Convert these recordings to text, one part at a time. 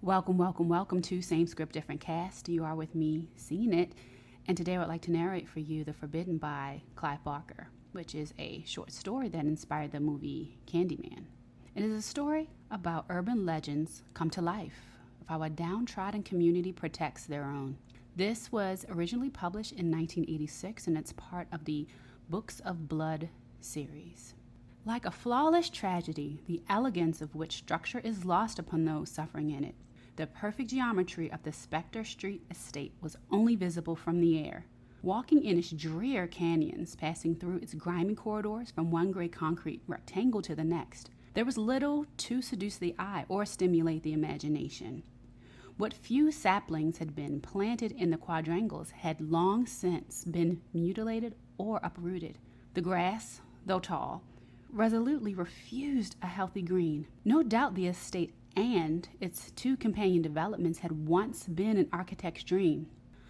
Welcome to Same Script, Different Cast. You are with me, Seeing It, and today I would like to narrate for you The Forbidden by Clive Barker, which is a short story that inspired the movie Candyman. It is a story about urban legends come to life, of how a downtrodden community protects their own. This was originally published in 1986, and it's part of the Books of Blood series. Like a flawless tragedy, the elegance of which structure is lost upon those suffering in it. The perfect geometry of the Spectre Street estate was only visible from the air. Walking in its drear canyons, passing through its grimy corridors from one gray concrete rectangle to the next, there was little to seduce the eye or stimulate the imagination. What few saplings had been planted in the quadrangles had long since been mutilated or uprooted. The grass, though tall, resolutely refused a healthy green. No doubt the estate and its two companion developments had once been an architect's dream.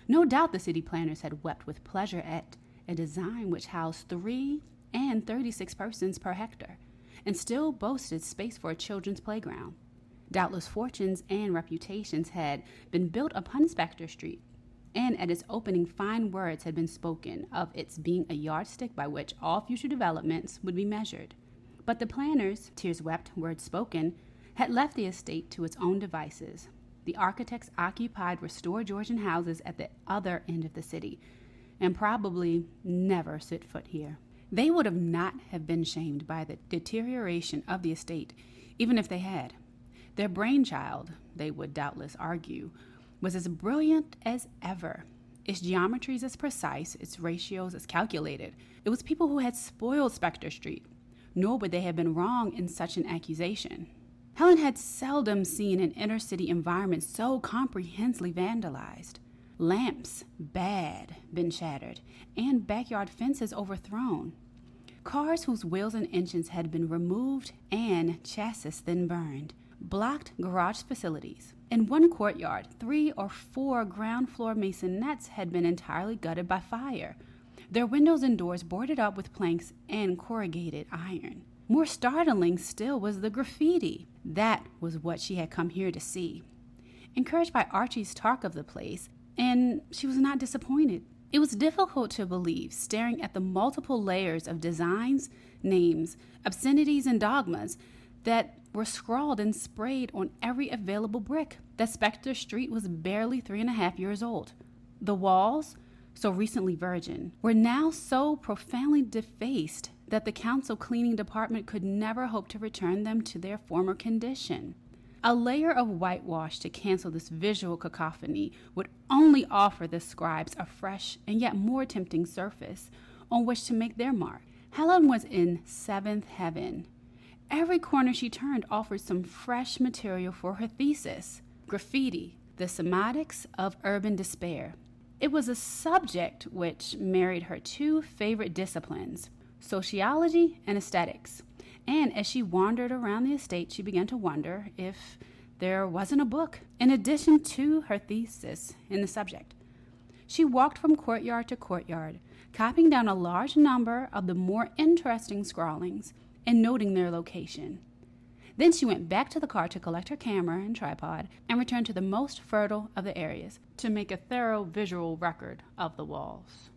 No doubt the city planners had wept with pleasure at a design which housed 3 and 36 persons per hectare, and still boasted space for a children's playground. Doubtless fortunes and reputations had been built upon Spectre Street, and at its opening fine words had been spoken of its being a yardstick by which all future developments would be measured. But the planners, tears wept, words spoken, had left the estate to its own devices. The architects occupied restored Georgian houses at the other end of the city, and probably never set foot here. They would not have been shamed by the deterioration of the estate, even if they had. Their brainchild, they would doubtless argue, was as brilliant as ever. Its geometries as precise, its ratios as calculated. It was people who had spoiled Spectre Street, nor would they have been wrong in such an accusation. Helen had seldom seen an inner-city environment so comprehensively vandalized. Lamps, bad, been shattered, and backyard fences overthrown. Cars whose wheels and engines had been removed and chassis then burned. Blocked garage facilities. In one courtyard, 3 or 4 ground floor masonettes had been entirely gutted by fire, their windows and doors boarded up with planks and corrugated iron. More startling still was the graffiti. That was what she had come here to see. Encouraged by Archie's talk of the place, and she was not disappointed. It was difficult to believe, staring at the multiple layers of designs, names, obscenities, and dogmas that were scrawled and sprayed on every available brick, that Spectre Street was barely 3.5 years old. The walls, so recently virgin, were now so profoundly defaced that the council cleaning department could never hope to return them to their former condition. A layer of whitewash to cancel this visual cacophony would only offer the scribes a fresh and yet more tempting surface on which to make their mark. Helen was in 7th heaven. Every corner she turned offered some fresh material for her thesis. Graffiti, the semantics of urban despair. It was a subject which married her two favorite disciplines, sociology and aesthetics. And as she wandered around the estate, she began to wonder if there wasn't a book in addition to her thesis in the subject. She walked from courtyard to courtyard, copying down a large number of the more interesting scrawlings and noting their location. Then she went back to the car to collect her camera and tripod and returned to the most fertile of the areas to make a thorough visual record of the walls.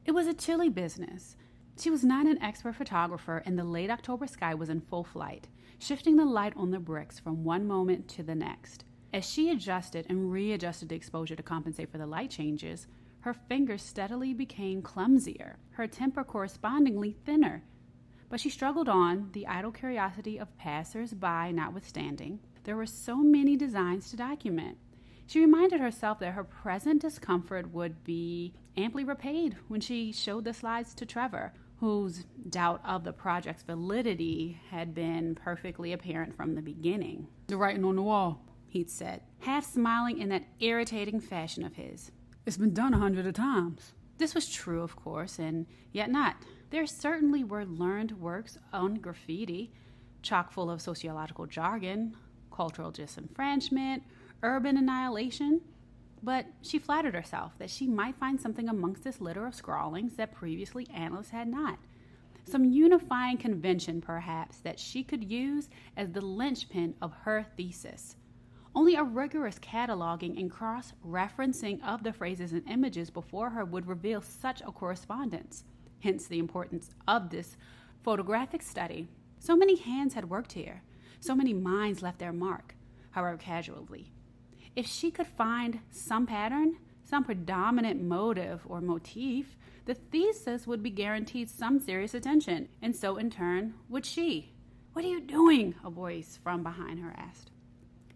It was a chilly business. She was not an expert photographer, and the late October sky was in full flight, shifting the light on the bricks from one moment to the next. As she adjusted and readjusted the exposure to compensate for the light changes, her fingers steadily became clumsier, her temper correspondingly thinner. But she struggled on, the idle curiosity of passers-by notwithstanding. There were so many designs to document. She reminded herself that her present discomfort would be amply repaid when she showed the slides to Trevor, whose doubt of the project's validity had been perfectly apparent from the beginning. "The writing on the wall," he'd said, half smiling in that irritating fashion of his. "It's been done 100 times." This was true, of course, and yet not. There certainly were learned works on graffiti, chock full of sociological jargon, cultural disenfranchisement, urban annihilation, but she flattered herself that she might find something amongst this litter of scrawlings that previously analysts had not. Some unifying convention, perhaps, that she could use as the linchpin of her thesis. Only a rigorous cataloging and cross-referencing of the phrases and images before her would reveal such a correspondence. Hence the importance of this photographic study. So many hands had worked here. So many minds left their mark, however casually. If she could find some pattern, some predominant motive or motif, the thesis would be guaranteed some serious attention, and so in turn would she. "What are you doing?" a voice from behind her asked.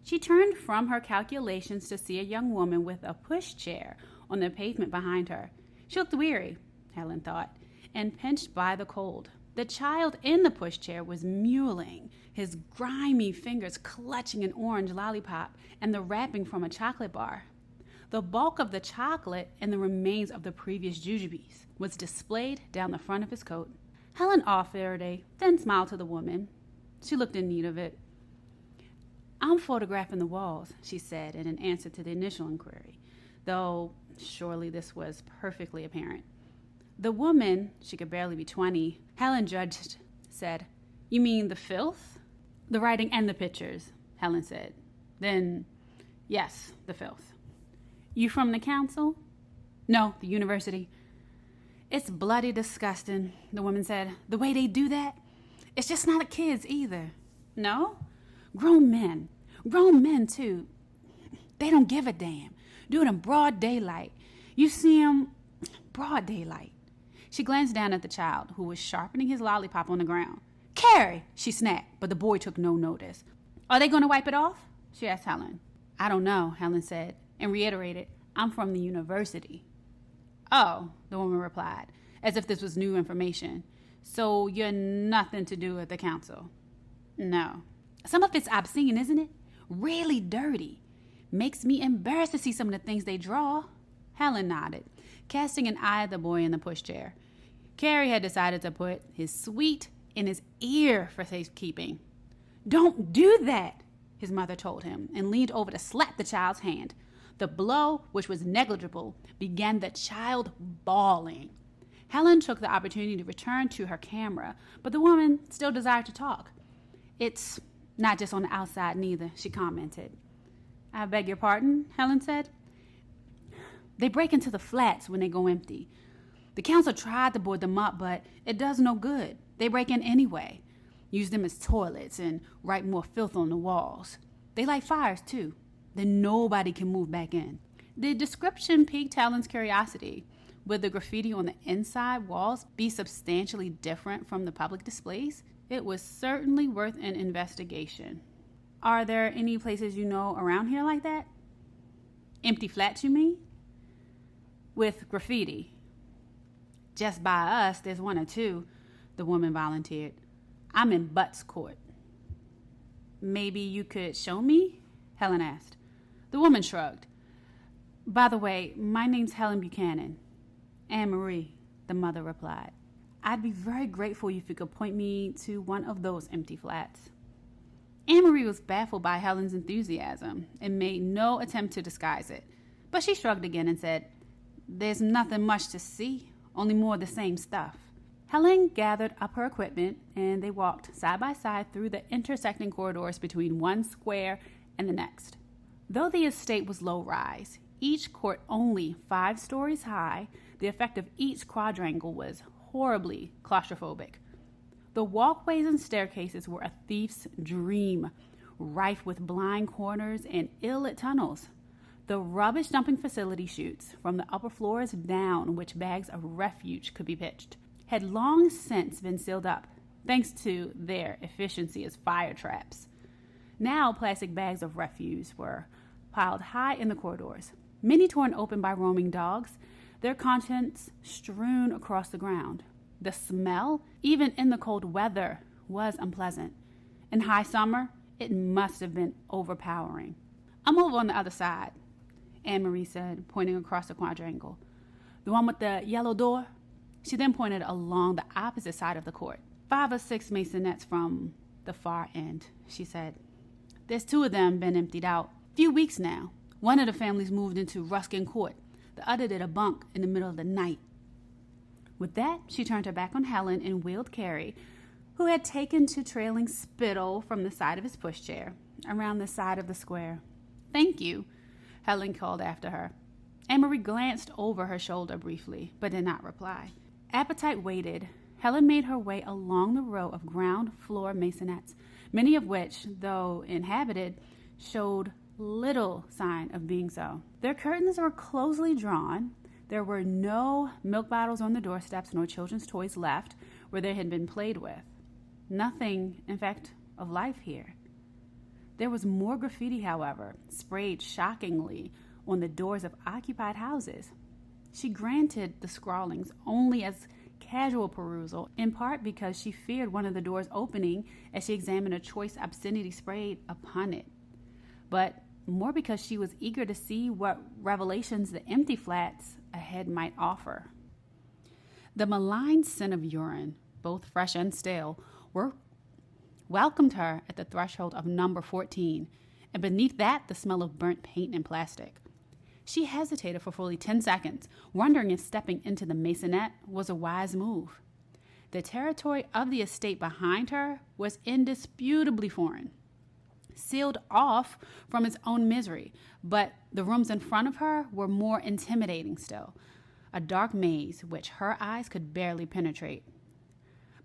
She turned from her calculations to see a young woman with a pushchair on the pavement behind her. She looked weary, Helen thought, and pinched by the cold. The child in the pushchair was mewling, his grimy fingers clutching an orange lollipop and the wrapping from a chocolate bar. The bulk of the chocolate and the remains of the previous jujubes was displayed down the front of his coat. Helen offered a thin smile to the woman. She looked in need of it. "I'm photographing the walls," she said in an answer to the initial inquiry, though surely this was perfectly apparent. The woman, she could barely be 20, Helen judged, said, "You mean the filth?" "The writing and the pictures," Helen said. Then, "Yes, the filth." "You from the council?" "No, the university." "It's bloody disgusting," the woman said. "The way they do that. It's just not kids either." "No?" Grown men too. They don't give a damn. Do it in broad daylight. You see them, broad daylight." She glanced down at the child, who was sharpening his lollipop on the ground. "Carrie!" she snapped, but the boy took no notice. "Are they going to wipe it off?" she asked Helen. "I don't know," Helen said, and reiterated, "I'm from the university." "Oh," the woman replied, as if this was new information. "So you're nothing to do with the council?" "No." "Some of it's obscene, isn't it? Really dirty. Makes me embarrassed to see some of the things they draw." Helen nodded, casting an eye at the boy in the pushchair. Carrie had decided to put his sweet in his ear for safekeeping. "Don't do that," his mother told him, and leaned over to slap the child's hand. The blow, which was negligible, began the child bawling. Helen took the opportunity to return to her camera, but the woman still desired to talk. "It's not just on the outside, neither," she commented. "I beg your pardon," Helen said. "They break into the flats when they go empty. The council tried to board them up, but it does no good. They break in anyway, use them as toilets, and write more filth on the walls. They light fires, too. Then nobody can move back in." The description piqued Helen's curiosity. Would the graffiti on the inside walls be substantially different from the public displays? It was certainly worth an investigation. "Are there any places you know around here like that?" "Empty flats, you mean?" "With graffiti." "Just by us, there's one or two," the woman volunteered. "I'm in Butts Court." "Maybe you could show me?" Helen asked. The woman shrugged. "By the way, my name's Helen Buchanan." "Anne-Marie," the mother replied. "I'd be very grateful if you could point me to one of those empty flats." Anne-Marie was baffled by Helen's enthusiasm and made no attempt to disguise it. But she shrugged again and said, "There's nothing much to see, only more of the same stuff." Helen gathered up her equipment, and they walked side by side through the intersecting corridors between one square and the next. Though the estate was low-rise, each court only 5 stories high, the effect of each quadrangle was horribly claustrophobic. The walkways and staircases were a thief's dream, rife with blind corners and ill-lit tunnels. The rubbish dumping facility chutes from the upper floors down which bags of refuse could be pitched had long since been sealed up, thanks to their efficiency as fire traps. Now plastic bags of refuse were piled high in the corridors, many torn open by roaming dogs, their contents strewn across the ground. The smell, even in the cold weather, was unpleasant. In high summer, it must have been overpowering. "I'm over on the other side," Anne-Marie said, pointing across the quadrangle. "The one with the yellow door?" She then pointed along the opposite side of the court. 5 or 6 masonettes from the far end, she said. "There's 2 of them been emptied out. Few weeks now. One of the families moved into Ruskin Court. The other did a bunk in the middle of the night." With that, she turned her back on Helen and wheeled Carrie, who had taken to trailing spittle from the side of his pushchair, around the side of the square. "Thank you," Helen called after her. Anne-Marie glanced over her shoulder briefly, but did not reply. Appetite waited. Helen made her way along the row of ground floor maisonettes, many of which, though inhabited, showed little sign of being so. Their curtains were closely drawn. There were no milk bottles on the doorsteps nor children's toys left where they had been played with. Nothing, in fact, of life here. There was more graffiti, however, sprayed shockingly on the doors of occupied houses. She granted the scrawlings only as casual perusal, in part because she feared one of the doors opening as she examined a choice obscenity sprayed upon it, but more because she was eager to see what revelations the empty flats ahead might offer. The malign scent of urine, both fresh and stale, welcomed her at the threshold of number 14, and beneath that the smell of burnt paint and plastic. She hesitated for fully 10 seconds, wondering if stepping into the maisonette was a wise move. The territory of the estate behind her was indisputably foreign, sealed off from its own misery, but the rooms in front of her were more intimidating still, a dark maze which her eyes could barely penetrate.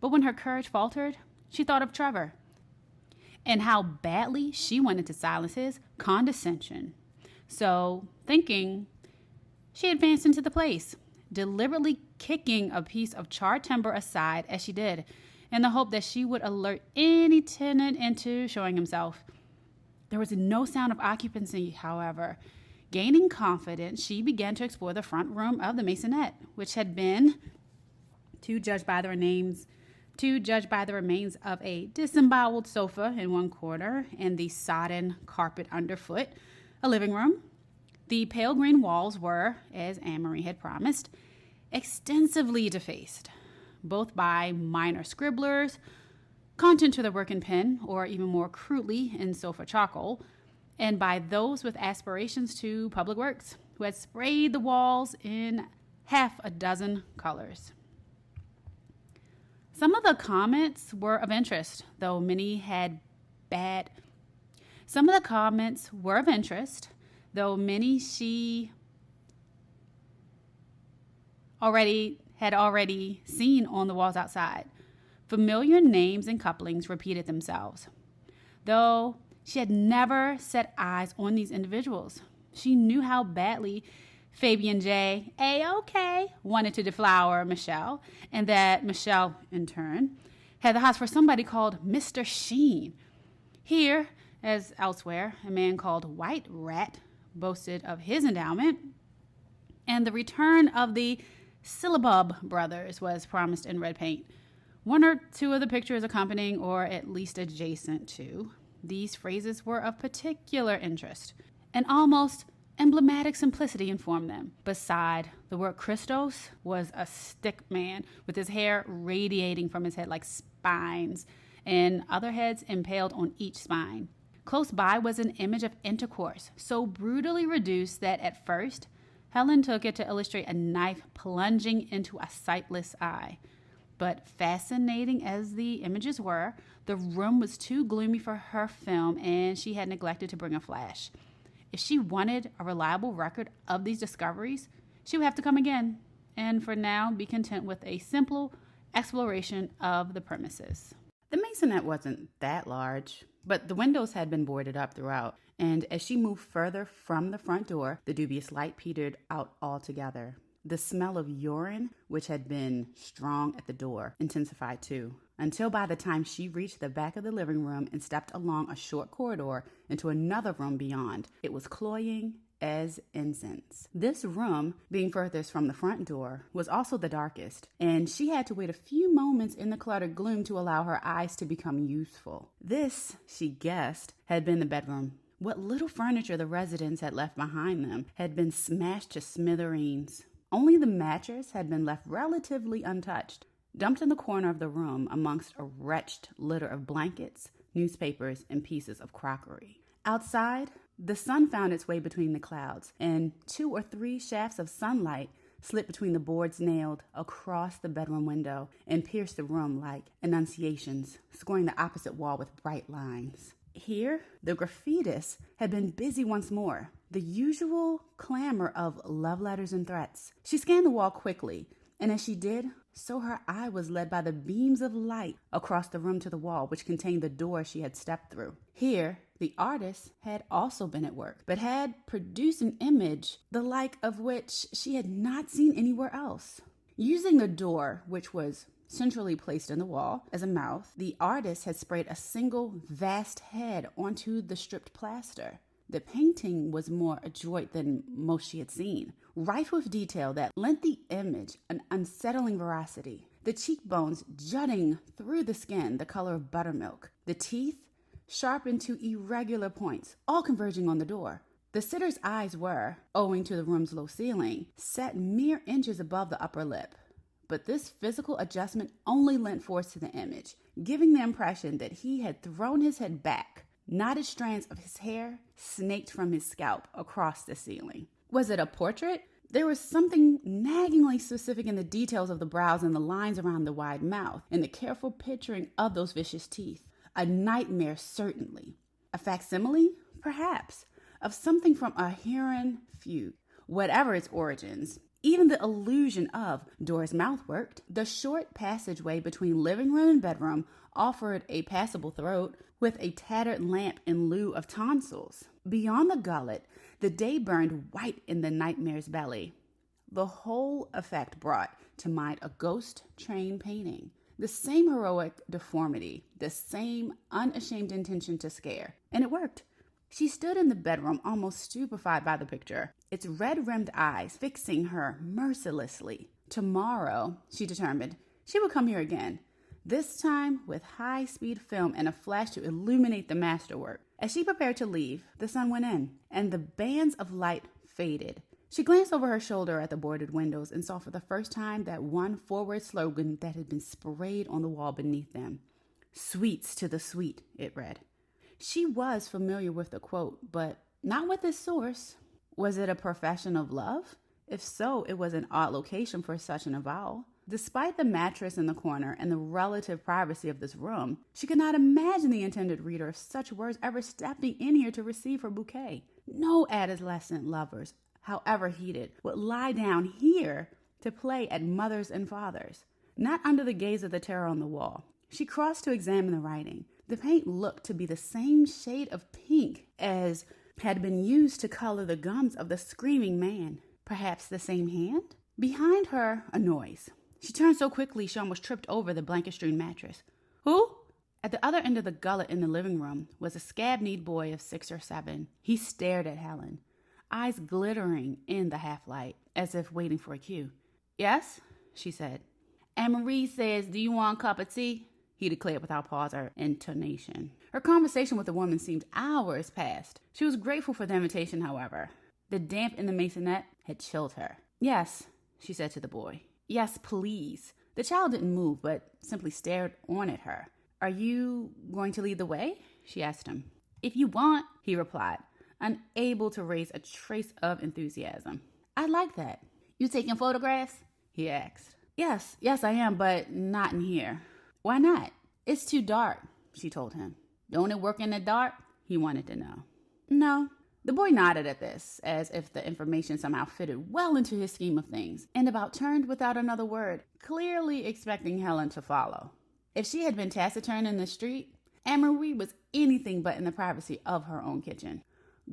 But when her courage faltered, she thought of Trevor and how badly she wanted to silence his condescension. So, thinking, she advanced into the place, deliberately kicking a piece of charred timber aside as she did, in the hope that she would alert any tenant into showing himself. There was no sound of occupancy, however. Gaining confidence, she began to explore the front room of the maisonette, which had been, to judge by the remains of a disemboweled sofa in one corner and the sodden carpet underfoot, a living room. The pale green walls were, as Anne-Marie had promised, extensively defaced, both by minor scribblers, content to their work in pen, or even more crudely in sofa charcoal, and by those with aspirations to public works, who had sprayed the walls in half a dozen colors. Some of the comments were of interest, though many had bad. Some of the comments were of interest, though many she had already seen on the walls outside. Familiar names and couplings repeated themselves, though she had never set eyes on these individuals. She knew how badly Fabian J. A.O.K. wanted to deflower Michelle, and that Michelle, in turn, had the hots for somebody called Mr. Sheen. Here, as elsewhere, a man called White Rat boasted of his endowment, and the return of the Syllabub brothers was promised in red paint. One or two of the pictures accompanying, or at least adjacent to, these phrases were of particular interest, and almost emblematic simplicity informed them. Beside the word Christos was a stick man with his hair radiating from his head like spines, and other heads impaled on each spine. Close by was an image of intercourse, so brutally reduced that at first, Helen took it to illustrate a knife plunging into a sightless eye. But fascinating as the images were, the room was too gloomy for her film, and she had neglected to bring a flash. If she wanted a reliable record of these discoveries, she would have to come again, and for now be content with a simple exploration of the premises. The maisonette wasn't that large, but the windows had been boarded up throughout, and as she moved further from the front door, the dubious light petered out altogether. The smell of urine, which had been strong at the door, intensified too, until by the time she reached the back of the living room and stepped along a short corridor into another room beyond, it was cloying as incense. This room, being furthest from the front door, was also the darkest, and she had to wait a few moments in the cluttered gloom to allow her eyes to become useful. This, she guessed, had been the bedroom. What little furniture the residents had left behind them had been smashed to smithereens. Only the mattress had been left relatively untouched, dumped in the corner of the room amongst a wretched litter of blankets, newspapers, and pieces of crockery. Outside, the sun found its way between the clouds, and 2 or 3 shafts of sunlight slipped between the boards nailed across the bedroom window and pierced the room like annunciations, scoring the opposite wall with bright lines. Here, the graffitists had been busy once more. The usual clamor of love letters and threats. She scanned the wall quickly, and as she did, so her eye was led by the beams of light across the room to the wall, which contained the door she had stepped through. Here, the artist had also been at work, but had produced an image the like of which she had not seen anywhere else. Using the door, which was centrally placed in the wall as a mouth, the artist had sprayed a single vast head onto the stripped plaster. The painting was more adroit than most she had seen, rife with detail that lent the image an unsettling veracity. The cheekbones jutting through the skin the color of buttermilk, the teeth sharpened to irregular points, all converging on the door. The sitter's eyes were, owing to the room's low ceiling, set mere inches above the upper lip. But this physical adjustment only lent force to the image, giving the impression that he had thrown his head back. Knotted strands of his hair snaked from his scalp across the ceiling. Was it a portrait? There was something naggingly specific in the details of the brows and the lines around the wide mouth, and the careful picturing of those vicious teeth. A nightmare, certainly. A facsimile? Perhaps. Of something from a Heron feud. Whatever its origins, even the illusion of Dora's mouth worked. The short passageway between living room and bedroom offered a passable throat with a tattered lamp in lieu of tonsils. Beyond the gullet, the day burned white in the nightmare's belly. The whole effect brought to mind a ghost train painting. The same heroic deformity, the same unashamed intention to scare. And it worked. She stood in the bedroom almost stupefied by the picture, its red-rimmed eyes fixing her mercilessly. Tomorrow, she determined, she would come here again, this time with high-speed film and a flash to illuminate the masterwork. As she prepared to leave, the sun went in, and the bands of light faded. She glanced over her shoulder at the boarded windows and saw for the first time that one forward slogan that had been sprayed on the wall beneath them. "Sweets to the sweet," it read. She was familiar with the quote, but not with its source. Was it a profession of love? If so, it was an odd location for such an avowal. Despite the mattress in the corner and the relative privacy of this room, she could not imagine the intended reader of such words ever stepping in here to receive her bouquet. No adolescent lovers, however heated, would lie down here to play at mothers and fathers, not under the gaze of the terror on the wall. She crossed to examine the writing. The paint looked to be the same shade of pink as had been used to color the gums of the screaming man. Perhaps the same hand? Behind her, a noise. She turned so quickly she almost tripped over the blanket-strewn mattress. Who? At the other end of the gullet in the living room was a scab-kneed boy of 6 or 7. He stared at Helen, eyes glittering in the half-light, as if waiting for a cue. "Yes?" she said. "Anne-Marie says, do you want a cup of tea?" he declared without pause or intonation. Her conversation with the woman seemed hours past. She was grateful for the invitation, however. The damp in the maisonette had chilled her. "Yes," she said to the boy. "Yes, please." The child didn't move, but simply stared on at her. "Are you going to lead the way?" she asked him. "If you want," he replied, unable to raise a trace of enthusiasm. "I like that." "You taking photographs?" he asked. Yes, I am, but not in here." "Why not?" "It's too dark," she told him. "Don't it work in the dark?" he wanted to know. "No." The boy nodded at this, as if the information somehow fitted well into his scheme of things, and about turned without another word, clearly expecting Helen to follow. If she had been taciturn in the street, Anne-Marie was anything but in the privacy of her own kitchen.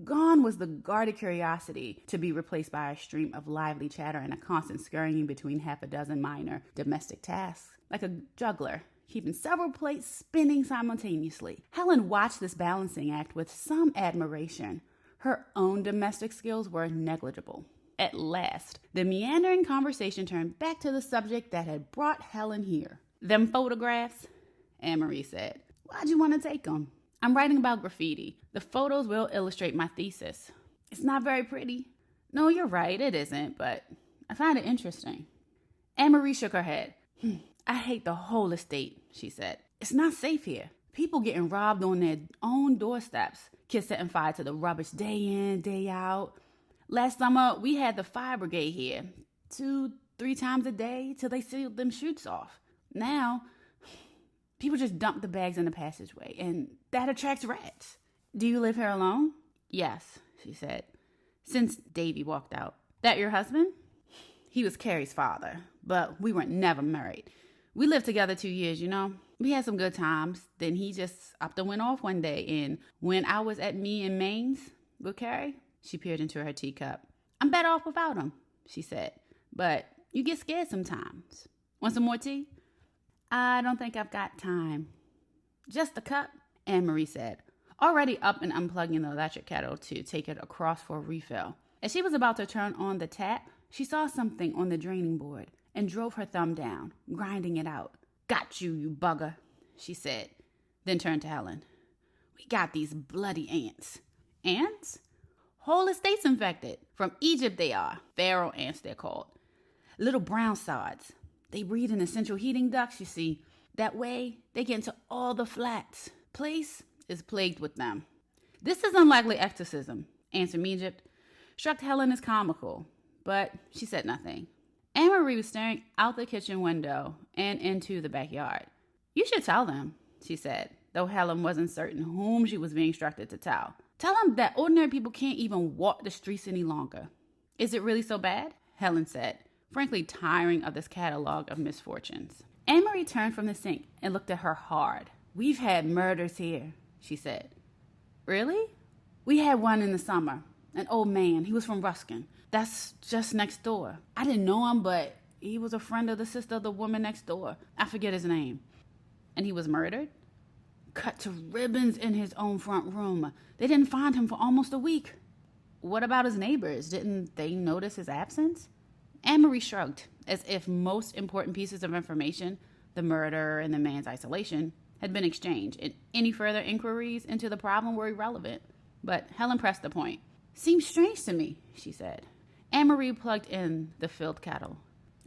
Gone was the guarded curiosity, to be replaced by a stream of lively chatter and a constant scurrying between half a dozen minor domestic tasks, like a juggler, keeping several plates spinning simultaneously. Helen watched this balancing act with some admiration. Her own domestic skills were negligible. At last, the meandering conversation turned back to the subject that had brought Helen here. "Them photographs," Anne-Marie said. "Why'd you want to take them?" "I'm writing about graffiti. The photos will illustrate my thesis." "It's not very pretty." "No, you're right, it isn't, but I find it interesting." Anne-Marie shook her head. "I hate the whole estate," she said. "It's not safe here. People getting robbed on their own doorsteps. Kids setting fire to the rubbish day in, day out. Last summer, we had the fire brigade here 2-3 times a day till they sealed them chutes off. Now, People just dump the bags in the passageway, and that attracts rats. Do you live here alone? Yes, she said, since Davy walked out. That your husband? He was Carrie's father, but we were never married. We lived together 2 years, We had some good times. Then he just up and went off one day, and when I was at me and Maine's with Carrie, she peered into her teacup. I'm better off without him, she said, but you get scared sometimes. Want some more tea? I don't think I've got time. Just a cup, Anne-Marie said, already up and unplugging the electric kettle to take it across for a refill. As she was about to turn on the tap, she saw something on the draining board and drove her thumb down, grinding it out. Got you, you bugger, she said, then turned to Helen. We got these bloody ants. Ants? Whole estate's infected. From Egypt they are. Pharaoh ants they're called. Little brown sods. They breed in the central heating ducts, you see. That way, they get into all the flats. Place is plagued with them. This is unlikely exorcism, answered Egypt. Struck Helen as comical, but she said nothing. Anne-Marie was staring out the kitchen window and into the backyard. You should tell them, she said, though Helen wasn't certain whom she was being instructed to tell. Tell them that ordinary people can't even walk the streets any longer. Is it really so bad? Helen said, frankly tiring of this catalog of misfortunes. Anne-Marie turned from the sink and looked at her hard. We've had murders here, she said. Really? We had one in the summer. An old man. He was from Ruskin. That's just next door. I didn't know him, but he was a friend of the sister of the woman next door. I forget his name. And he was murdered? Cut to ribbons in his own front room. They didn't find him for almost a week. What about his neighbors? Didn't they notice his absence? Anne-Marie shrugged, as if most important pieces of information, the murder and the man's isolation, had been exchanged, and any further inquiries into the problem were irrelevant. But Helen pressed the point. Seems strange to me, she said. Anne-Marie plugged in the filled kettle.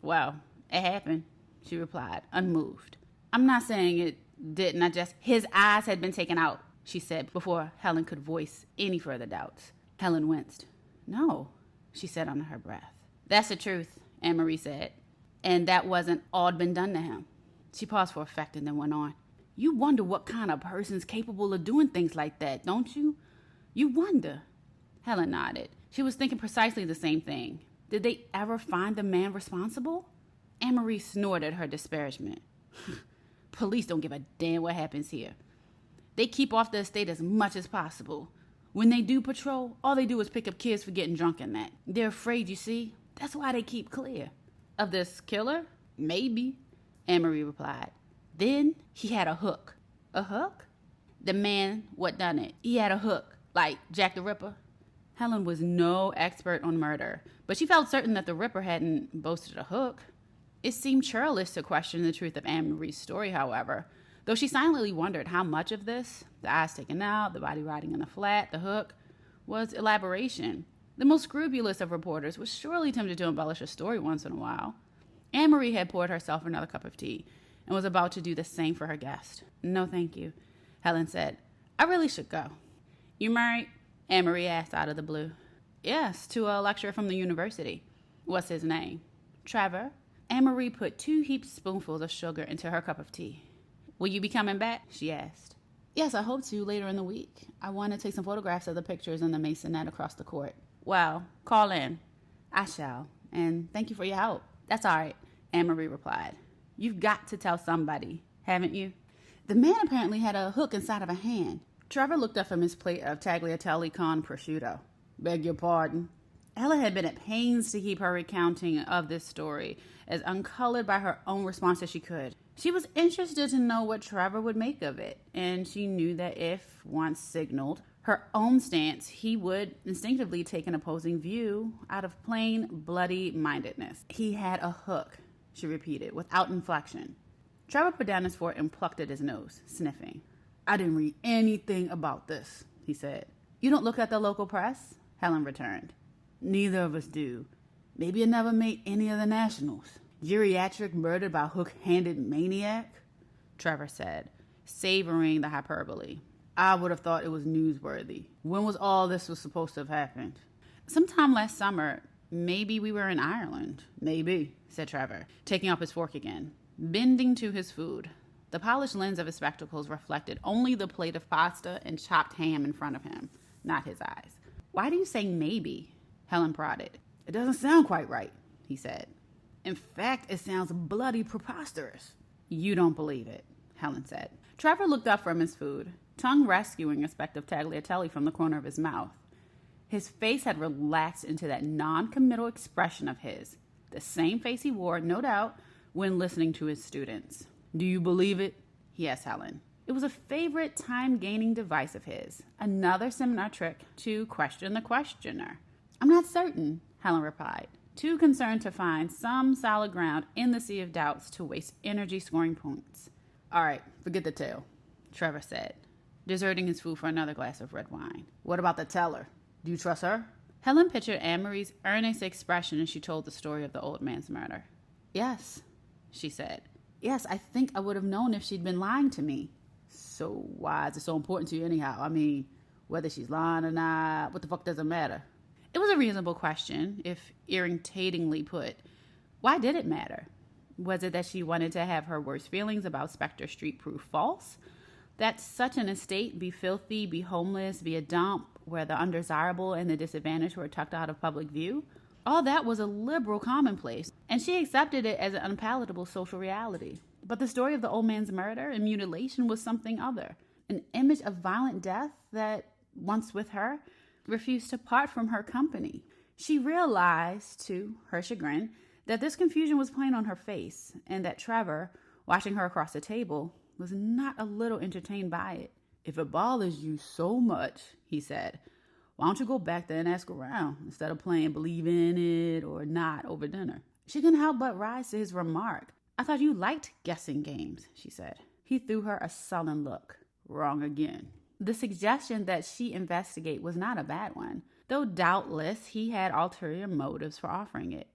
Well, it happened, she replied, unmoved. I'm not saying it didn't. His eyes had been taken out, she said, before Helen could voice any further doubts. Helen winced. No, she said under her breath. That's the truth, Anne-Marie said. And that wasn't all been done to him. She paused for effect and then went on. You wonder what kind of person's capable of doing things like that, don't you? You wonder. Helen nodded. She was thinking precisely the same thing. Did they ever find the man responsible? Anne-Marie snorted her disparagement. Police don't give a damn what happens here. They keep off the estate as much as possible. When they do patrol, all they do is pick up kids for getting drunk and that. They're afraid, you see. That's why they keep clear. Of this killer? Maybe, Anne-Marie replied. Then he had a hook. A hook? The man what done it. He had a hook, like Jack the Ripper. Helen was no expert on murder, but she felt certain that the Ripper hadn't boasted a hook. It seemed churlish to question the truth of Anne-Marie's story, however, though she silently wondered how much of this, the eyes taken out, the body rotting in the flat, the hook, was elaboration. The most scrupulous of reporters was surely tempted to embellish a story once in a while. Anne-Marie had poured herself another cup of tea and was about to do the same for her guest. No, thank you, Helen said. I really should go. You married? Anne-Marie asked out of the blue. Yes, to a lecturer from the university. What's his name? Trevor. Anne-Marie put 2 heaped spoonfuls of sugar into her cup of tea. Will you be coming back? She asked. Yes, I hope to later in the week. I want to take some photographs of the pictures in the masonette across the court. Well, call in. I shall. And thank you for your help. That's all right, Anne-Marie replied. You've got to tell somebody, haven't you? The man apparently had a hook inside of a hand. Trevor looked up from his plate of tagliatelle con prosciutto. Beg your pardon. Ella had been at pains to keep her recounting of this story as uncolored by her own response as she could. She was interested to know what Trevor would make of it, and she knew that if, once signaled, her own stance, he would instinctively take an opposing view out of plain bloody-mindedness. He had a hook, she repeated, without inflection. Trevor put down his fork and plucked at his nose, sniffing. I didn't read anything about this, he said. You don't look at the local press? Helen returned. Neither of us do. Maybe it never made any of the nationals. Geriatric murdered by hook-handed maniac? Trevor said, savoring the hyperbole. I would have thought it was newsworthy. When was all this was supposed to have happened? Sometime last summer. Maybe we were in Ireland. Maybe, said Trevor, taking up his fork again, bending to his food. The polished lens of his spectacles reflected only the plate of pasta and chopped ham in front of him, not his eyes. Why do you say maybe? Helen prodded. It doesn't sound quite right, he said. In fact, it sounds bloody preposterous. You don't believe it, Helen said. Trevor looked up from his food, tongue rescuing a speck of tagliatelle from the corner of his mouth. His face had relaxed into that non-committal expression of his, the same face he wore, no doubt, when listening to his students. Do you believe it? He asked Helen. It was a favorite time-gaining device of his, another seminar trick to question the questioner. I'm not certain, Helen replied, too concerned to find some solid ground in the sea of doubts to waste energy scoring points. All right, forget the tale, Trevor said, deserting his food for another glass of red wine. What about the teller? Do you trust her? Helen pictured Anne-Marie's earnest expression as she told the story of the old man's murder. Yes, she said. Yes, I think I would have known if she'd been lying to me. So why is it so important to you anyhow? I mean, whether she's lying or not, what the fuck does it matter? It was a reasonable question, if irritatingly put. Why did it matter? Was it that she wanted to have her worst feelings about Spectre Street prove false? That such an estate be filthy, be homeless, be a dump where the undesirable and the disadvantaged were tucked out of public view? All that was a liberal commonplace, and she accepted it as an unpalatable social reality. But the story of the old man's murder and mutilation was something other, an image of violent death that, once with her, refused to part from her company. She realized, to her chagrin, that this confusion was plain on her face, and that Trevor, watching her across the table, was not a little entertained by it. If it bothers you so much, he said, why don't you go back there and ask around instead of playing believe in it or not over dinner? She couldn't help but rise to his remark. I thought you liked guessing games, she said. He threw her a sullen look. Wrong again. The suggestion that she investigate was not a bad one, though doubtless he had ulterior motives for offering it.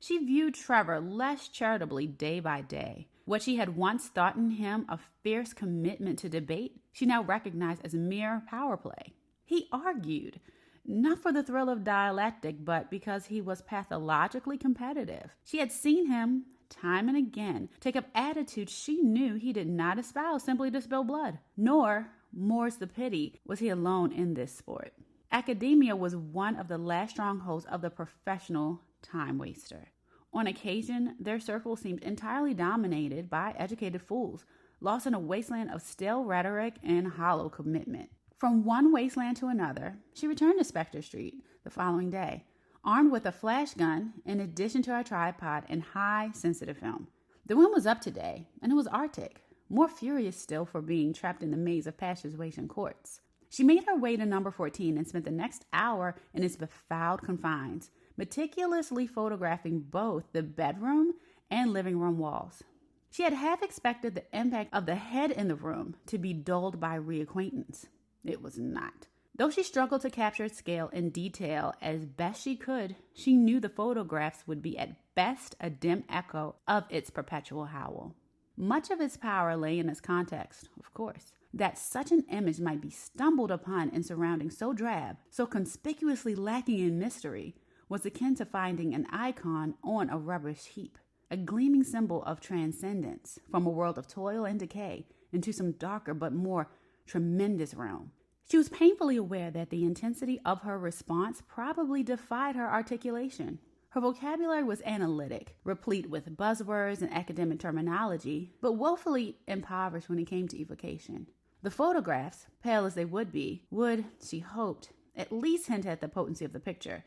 She viewed Trevor less charitably day by day. What she had once thought in him a fierce commitment to debate, she now recognized as mere power play. He argued, not for the thrill of dialectic, but because he was pathologically competitive. She had seen him, time and again, take up attitudes she knew he did not espouse simply to spill blood. Nor, more's the pity, was he alone in this sport. Academia was one of the last strongholds of the professional time waster. On occasion, their circle seemed entirely dominated by educated fools, lost in a wasteland of stale rhetoric and hollow commitment. From one wasteland to another, she returned to Spectre Street the following day, armed with a flash gun in addition to a tripod and high-sensitive film. The wind was up today, and it was Arctic, more furious still for being trapped in the maze of passageway courts. She made her way to number 14 and spent the next hour in its befouled confines, meticulously photographing both the bedroom and living room walls. She had half expected the impact of the head in the room to be dulled by reacquaintance. It was not. Though she struggled to capture scale and detail as best she could, she knew the photographs would be at best a dim echo of its perpetual howl. Much of its power lay in its context, of course. That such an image might be stumbled upon in surroundings so drab, so conspicuously lacking in mystery, was akin to finding an icon on a rubbish heap, a gleaming symbol of transcendence from a world of toil and decay into some darker but more tremendous realm. She was painfully aware that the intensity of her response probably defied her articulation. Her vocabulary was analytic, replete with buzzwords and academic terminology, but woefully impoverished when it came to evocation. The photographs, pale as they would be, would, she hoped, at least hint at the potency of the picture,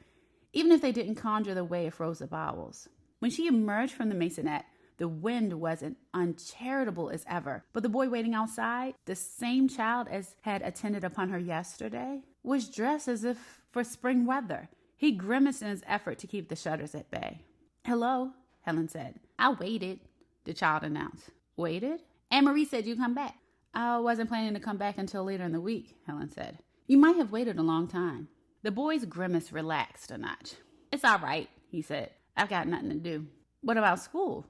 even if they didn't conjure the way it froze the bowels. When she emerged from the maisonette, the wind was as uncharitable as ever, but the boy waiting outside, the same child as had attended upon her yesterday, was dressed as if for spring weather. He grimaced in his effort to keep the shudders at bay. Hello, Helen said. I waited, the child announced. Waited? Anne-Marie said you'd come back. I wasn't planning to come back until later in the week, Helen said. You might have waited a long time. The boy's grimace relaxed a notch. It's all right, he said. I've got nothing to do. What about school?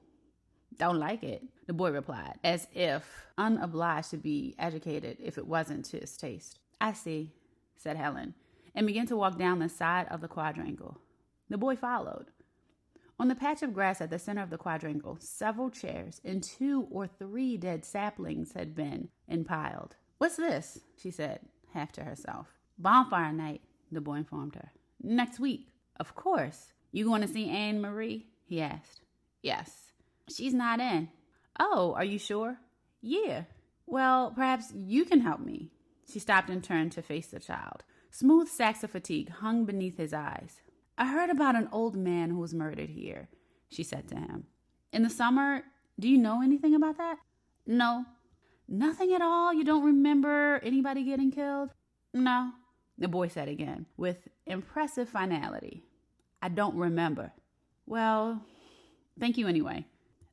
Don't like it, the boy replied, as if unobliged to be educated if it wasn't to his taste. I see, said Helen, and began to walk down the side of the quadrangle. The boy followed. On the patch of grass at the center of the quadrangle, several chairs and 2 or 3 dead saplings had been impaled. "What's this?" she said, half to herself. "Bonfire night," the boy informed her. "Next week." "Of course. You going to see Anne Marie?" he asked. "Yes." "She's not in." "Oh, are you sure?" "Yeah." "Well, perhaps you can help me." She stopped and turned to face the child. Smooth sacks of fatigue hung beneath his eyes. "I heard about an old man who was murdered here," she said to him. "In the summer? Do you know anything about that?" "No." "Nothing at all? You don't remember anybody getting killed?" "No," the boy said again, with impressive finality. "I don't remember." "Well, thank you anyway."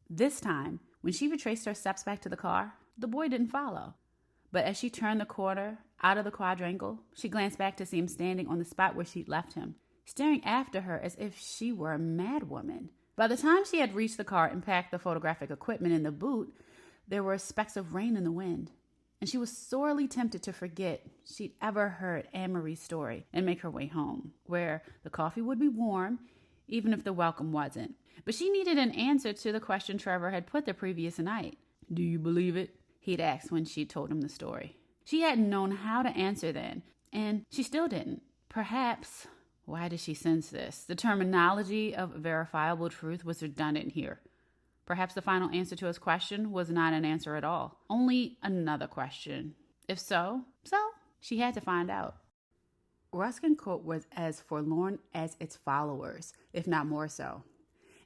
This time, when she retraced her steps back to the car, the boy didn't follow. But as she turned the corner out of the quadrangle, she glanced back to see him standing on the spot where she'd left him, staring after her as if she were a madwoman. By the time she had reached the car and packed the photographic equipment in the boot, there were specks of rain in the wind, and she was sorely tempted to forget she'd ever heard Anne-Marie's story and make her way home, where the coffee would be warm, even if the welcome wasn't. But she needed an answer to the question Trevor had put the previous night. "Do you believe it?" he'd asked when she told him the story. She hadn't known how to answer then, and she still didn't. Perhaps, why did she sense this? The terminology of verifiable truth was redundant here. Perhaps the final answer to his question was not an answer at all, only another question. If so, she had to find out. Ruskin Court was as forlorn as its followers, if not more so.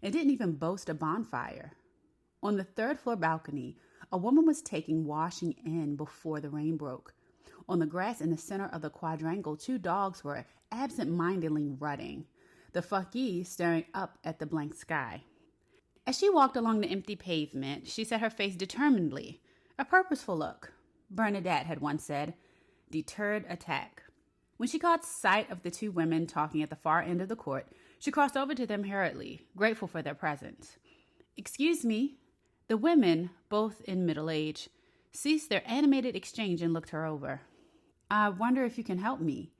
It didn't even boast a bonfire. On the 3rd-floor balcony, a woman was taking washing in before the rain broke. On the grass in the center of the quadrangle, 2 dogs were absent-mindedly rutting, the fakir staring up at the blank sky. As she walked along the empty pavement, she set her face determinedly. A purposeful look, Bernadette had once said, deterred attack. When she caught sight of the 2 women talking at the far end of the court, she crossed over to them hurriedly, grateful for their presence. "Excuse me." The women, both in middle age, ceased their animated exchange and looked her over. "I wonder if you can help me."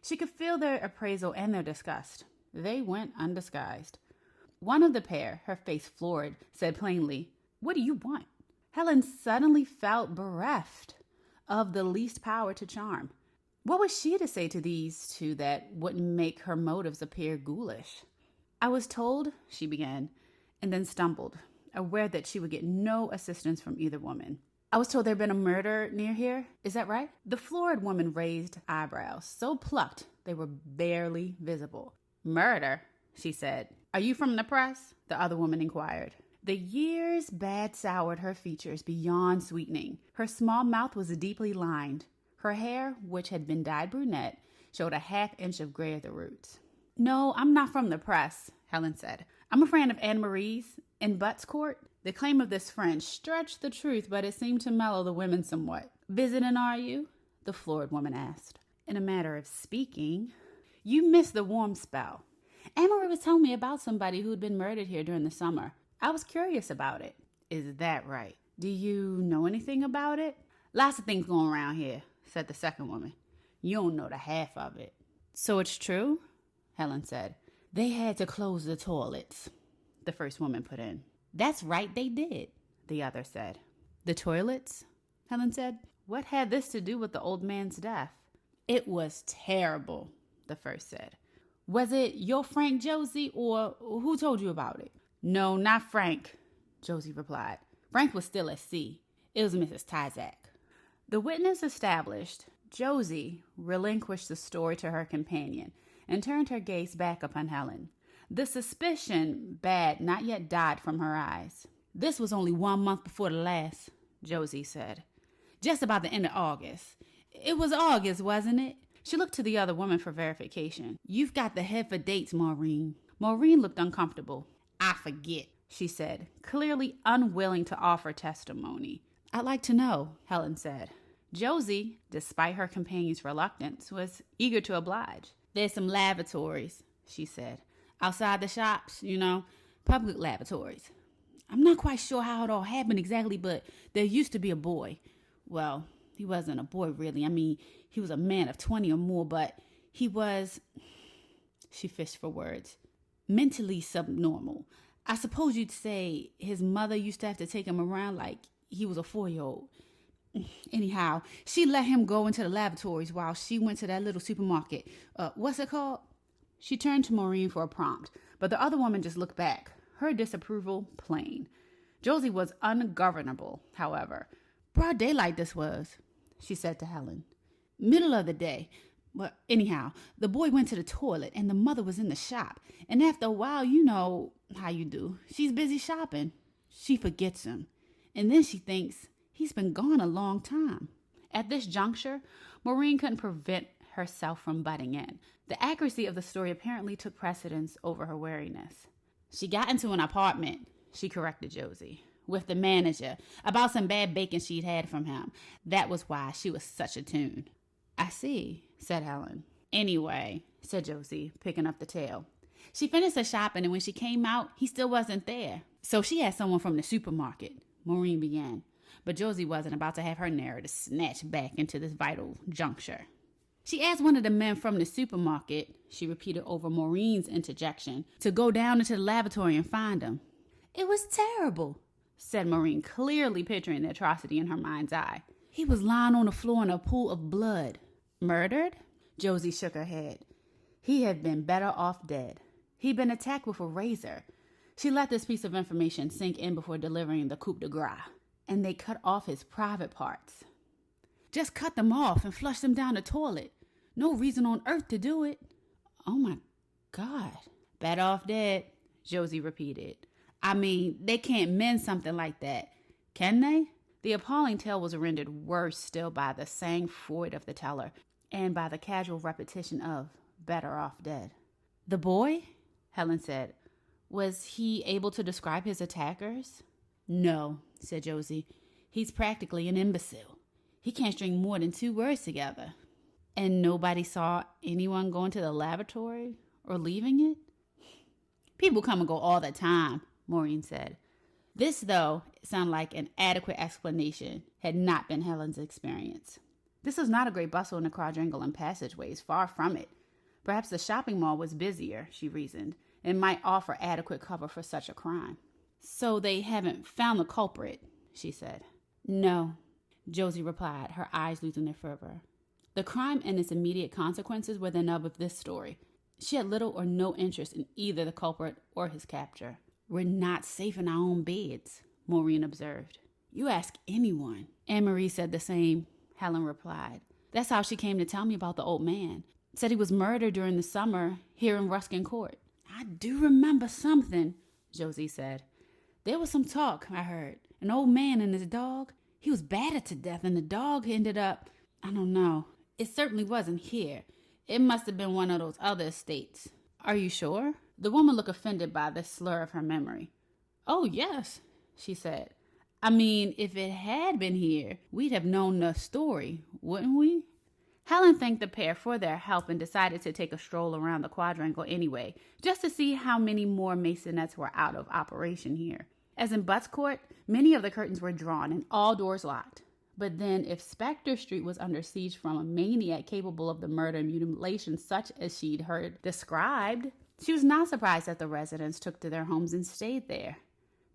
She could feel their appraisal and their disgust. They went undisguised. One of the pair, her face florid, said plainly, "What do you want?" Helen suddenly felt bereft of the least power to charm. What was she to say to these 2 that wouldn't make her motives appear ghoulish? "I was told," she began, and then stumbled, aware that she would get no assistance from either woman. "I was told there'd been a murder near here. Is that right?" The florid woman raised eyebrows, so plucked they were barely visible. "Murder?" she said. "Are you from the press?" the other woman inquired. The years bad soured her features beyond sweetening. Her small mouth was deeply lined. Her hair, which had been dyed brunette, showed a half-inch of gray at the roots. "No, I'm not from the press," Helen said. "I'm a friend of Anne Marie's in Butt's Court." The claim of this friend stretched the truth, but it seemed to mellow the women somewhat. "Visiting, are you?" the florid woman asked. "In a matter of speaking, you missed the warm spell. Anne Marie was telling me about somebody who'd been murdered here during the summer. I was curious about it." "Is that right? Do you know anything about it?" "Lots of things going around here," said the second woman. "You don't know the half of it." "So it's true?" Helen said. "They had to close the toilets," the first woman put in. "That's right, they did," the other said. "The toilets?" Helen said. What had this to do with the old man's death? "It was terrible," the first said. "Was it your Frank Josie, or who told you about it?" "No, not Frank," Josie replied. "Frank was still at sea. It was Mrs. Tyzak." The witness established, Josie relinquished the story to her companion and turned her gaze back upon Helen. The suspicion bad not yet died from her eyes. "This was only 1 month before the last," Josie said. "Just about the end of August. It was August, wasn't it?" She looked to the other woman for verification. "You've got the head for dates, Maureen." Maureen looked uncomfortable. "I forget," she said, clearly unwilling to offer testimony. "I'd like to know," Helen said. Josie, despite her companion's reluctance, was eager to oblige. "There's some lavatories," she said. "Outside the shops, public lavatories. I'm not quite sure how it all happened exactly, but there used to be a boy. Well, he wasn't a boy, really. I mean, he was a man of 20 or more, but he was..." She fished for words. mentally subnormal. I suppose you'd say his mother used to have to take him around like he was a 4-year-old. Anyhow, she let him go into the lavatories while she went to that little supermarket. What's it called? She turned to Maureen for a prompt, but the other woman just looked back, her disapproval plain. Josie was ungovernable, however. Broad daylight this was, she said to Helen. Middle of the day. But anyhow, the boy went to the toilet and the mother was in the shop. And after a while, you know how you do. She's busy shopping. She forgets him. And then she thinks he's been gone a long time. At this juncture, Maureen couldn't prevent herself from butting in. The accuracy of the story apparently took precedence over her wariness. She got into an apartment, she corrected Josie, with the manager about some bad bacon she'd had from him. That was why she was such a tune. I see, said Helen. Anyway, said Josie, picking up the tale. She finished her shopping, and when she came out, he still wasn't there. So she had someone from the supermarket, Maureen began. But Josie wasn't about to have her narrative snatched back into this vital juncture. She asked one of the men from the supermarket, she repeated over Maureen's interjection, to go down into the lavatory and find him. It was terrible, said Maureen, clearly picturing the atrocity in her mind's eye. He was lying on the floor in a pool of blood. Murdered? Josie shook her head. He had been better off dead. He'd been attacked with a razor. She let this piece of information sink in before delivering the coup de grace. And they cut off his private parts. Just cut them off and flush them down the toilet. No reason on earth to do it. Oh my God. Better off dead, Josie repeated. I mean, they can't mend something like that, can they? The appalling tale was rendered worse still by the sang-froid of the teller and by the casual repetition of better off dead. The boy, Helen said, was he able to describe his attackers? No, said Josie. He's practically an imbecile. He can't string more than 2 words together. And nobody saw anyone going to the lavatory or leaving it? People come and go all the time, Maureen said. This, though, sounded like an adequate explanation had not been Helen's experience. This was not a great bustle in the quadrangle and passageways, far from it. Perhaps the shopping mall was busier, she reasoned, and might offer adequate cover for such a crime. So they haven't found the culprit, she said. No, Josie replied, her eyes losing their fervor. The crime and its immediate consequences were the nub of this story. She had little or no interest in either the culprit or his capture. We're not safe in our own beds, Maureen observed. You ask anyone. Anne-Marie said the same, Helen replied. That's how she came to tell me about the old man. Said he was murdered during the summer here in Ruskin Court. I do remember something, Josie said. There was some talk, I heard. An old man and his dog. He was battered to death and the dog ended up, I don't know. It certainly wasn't here. It must have been one of those other estates. Are you sure? The woman looked offended by this slur of her memory. Oh, yes, she said. I mean, if it had been here, we'd have known the story, wouldn't we? Helen thanked the pair for their help and decided to take a stroll around the quadrangle anyway, just to see how many more maisonettes were out of operation here. As in Butts Court, many of the curtains were drawn and all doors locked. But then if Spectre Street was under siege from a maniac capable of the murder and mutilation such as she'd heard described, she was not surprised that the residents took to their homes and stayed there.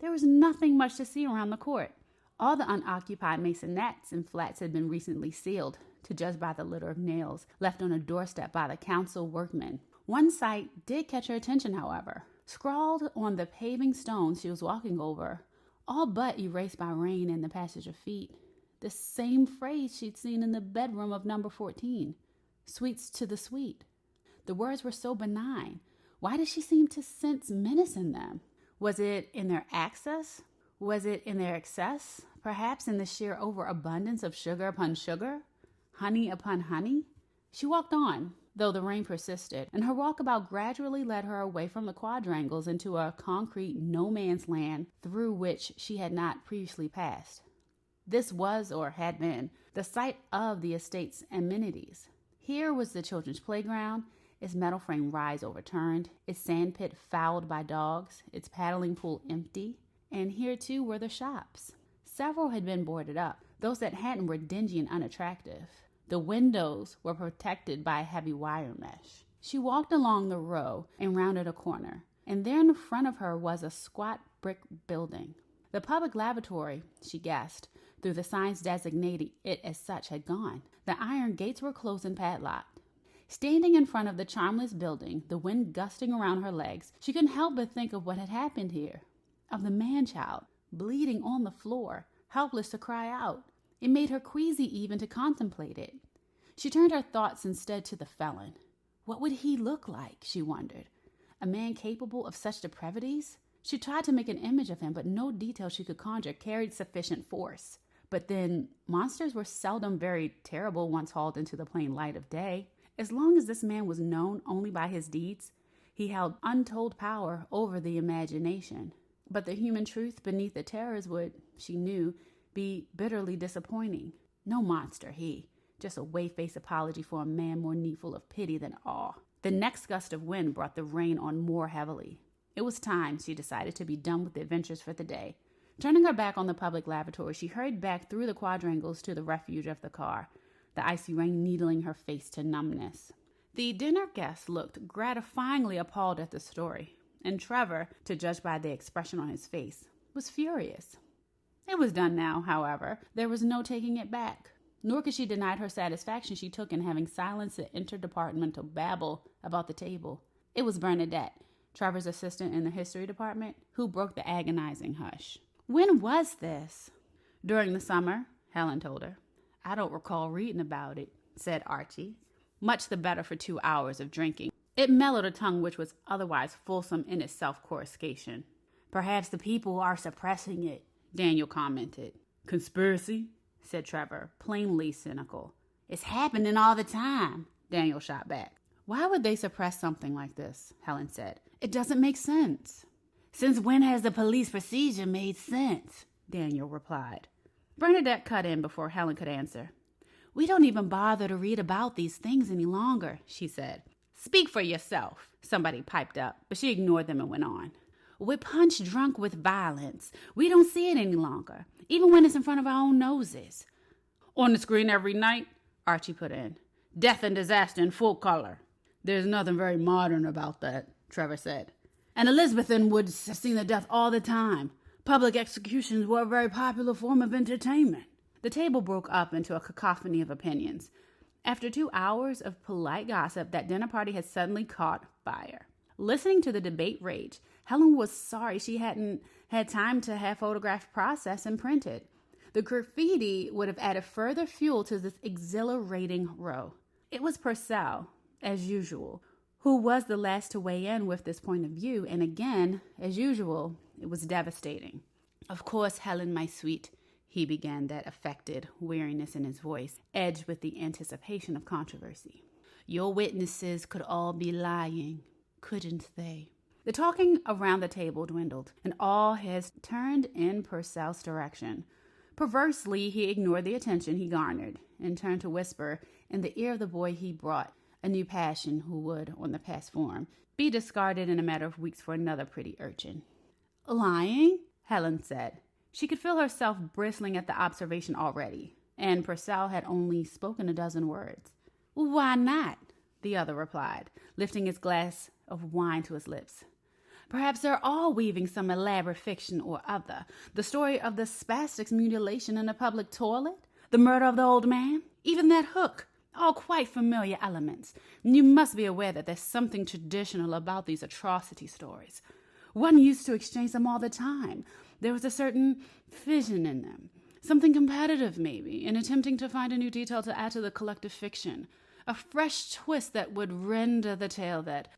There was nothing much to see around the court. All the unoccupied maisonettes and flats had been recently sealed, to judge by the litter of nails left on a doorstep by the council workmen. One sight did catch her attention, however. Scrawled on the paving stones she was walking over, all but erased by rain and the passage of feet, the same phrase she'd seen in the bedroom of number 14. Sweets to the sweet. The words were so benign. Why did she seem to sense menace in them? Was it in their access? Was it in their excess? Perhaps in the sheer overabundance of sugar upon sugar? Honey upon honey? She walked on, though the rain persisted, and her walkabout gradually led her away from the quadrangles into a concrete no-man's land through which she had not previously passed. This was, or had been, the site of the estate's amenities. Here was the children's playground, its metal frame rise overturned, its sand pit fouled by dogs, its paddling pool empty, and here too were the shops. Several had been boarded up. Those that hadn't were dingy and unattractive. The windows were protected by heavy wire mesh. She walked along the row and rounded a corner. and there in front of her was a squat brick building. The public lavatory, she guessed, through the signs designating it as such, had gone. The iron gates were closed and padlocked. Standing in front of the charmless building, the wind gusting around her legs, she couldn't help but think of what had happened here. Of the man-child, bleeding on the floor, helpless to cry out. It made her queasy even to contemplate it. She turned her thoughts instead to the felon. What would he look like, she wondered. A man capable of such depravities? She tried to make an image of him, but no detail she could conjure carried sufficient force. But then, monsters were seldom very terrible once hauled into the plain light of day. As long as this man was known only by his deeds, he held untold power over the imagination. But the human truth beneath the terrors would, she knew, be bitterly disappointing. No monster, he. Just a whey-faced apology for a man more needful of pity than awe. The next gust of wind brought the rain on more heavily. It was time, she decided, to be done with the adventures for the day. Turning her back on the public lavatory, she hurried back through the quadrangles to the refuge of the car, the icy rain needling her face to numbness. The dinner guest looked gratifyingly appalled at the story, and Trevor, to judge by the expression on his face, was furious. It was done now, however. There was no taking it back. Nor could she deny her satisfaction she took in having silenced the interdepartmental babble about the table. It was Bernadette, Trevor's assistant in the history department, who broke the agonizing hush. When was this? During the summer, Helen told her. I don't recall reading about it, said Archie. Much the better for 2 hours of drinking. It mellowed a tongue which was otherwise fulsome in its self-coruscation. Perhaps the people are suppressing it, Daniel commented. Conspiracy? Said Trevor, plainly cynical. It's happening all the time, Daniel shot back. Why would they suppress something like this? Helen said. It doesn't make sense. Since when has the police procedure made sense? Daniel replied. Bernadette cut in before Helen could answer. We don't even bother to read about these things any longer, she said. Speak for yourself, somebody piped up, but she ignored them and went on. We're punch drunk with violence. We don't see it any longer, even when it's in front of our own noses. On the screen every night, Archie put in. Death and disaster in full color. There's nothing very modern about that, Trevor said. And Elizabethan would have seen the death all the time. Public executions were a very popular form of entertainment. The table broke up into a cacophony of opinions. After 2 hours of polite gossip, that dinner party had suddenly caught fire. Listening to the debate rage, Helen was sorry she hadn't had time to have photographs processed and printed. The graffiti would have added further fuel to this exhilarating row. It was Purcell, as usual, who was the last to weigh in with this point of view, and again, as usual, it was devastating. Of course, Helen, my sweet, he began, that affected weariness in his voice, edged with the anticipation of controversy. Your witnesses could all be lying, couldn't they? The talking around the table dwindled, and all heads turned in Purcell's direction. Perversely, he ignored the attention he garnered, and turned to whisper in the ear of the boy he brought, a new passion who would, on the past form, be discarded in a matter of weeks for another pretty urchin. Lying? Helen said. She could feel herself bristling at the observation already, and Purcell had only spoken a dozen words. Why not? The other replied, lifting his glass of wine to his lips. Perhaps they're all weaving some elaborate fiction or other. The story of the spastic's mutilation in a public toilet, the murder of the old man, even that hook, all quite familiar elements. You must be aware that there's something traditional about these atrocity stories. One used to exchange them all the time. There was a certain fission in them, something competitive maybe, in attempting to find a new detail to add to the collective fiction, a fresh twist that would render the tale that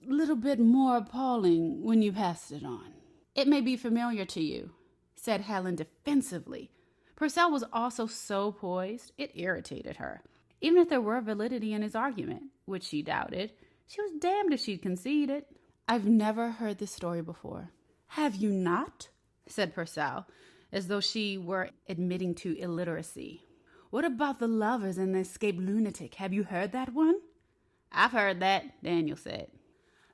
little bit more appalling when you passed it on. It may be familiar to you, said Helen defensively. Purcell was also so poised, it irritated her. Even if there were validity in his argument, which she doubted, she was damned if she'd concede it. I've never heard this story before. Have you not? Said Purcell, as though she were admitting to illiteracy. What about the lovers and the escaped lunatic? Have you heard that one? I've heard that, Daniel said.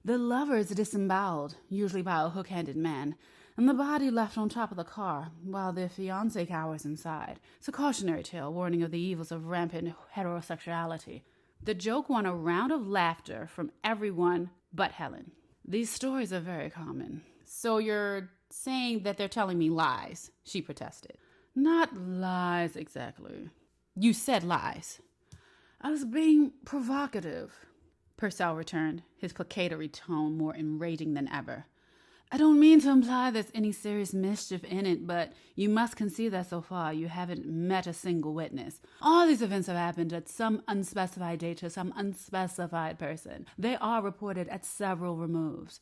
The lovers disemboweled, usually by a hook-handed man, and the body left on top of the car, while their fiancé cowers inside. It's a cautionary tale, warning of the evils of rampant heterosexuality. The joke won a round of laughter from everyone but Helen. These stories are very common. So you're saying that they're telling me lies, she protested. Not lies exactly. You said lies. I was being provocative, Purcell returned, his placatory tone more enraging than ever. I don't mean to imply there's any serious mischief in it, but you must concede that so far you haven't met a single witness. All these events have happened at some unspecified date to some unspecified person. They are reported at several removes.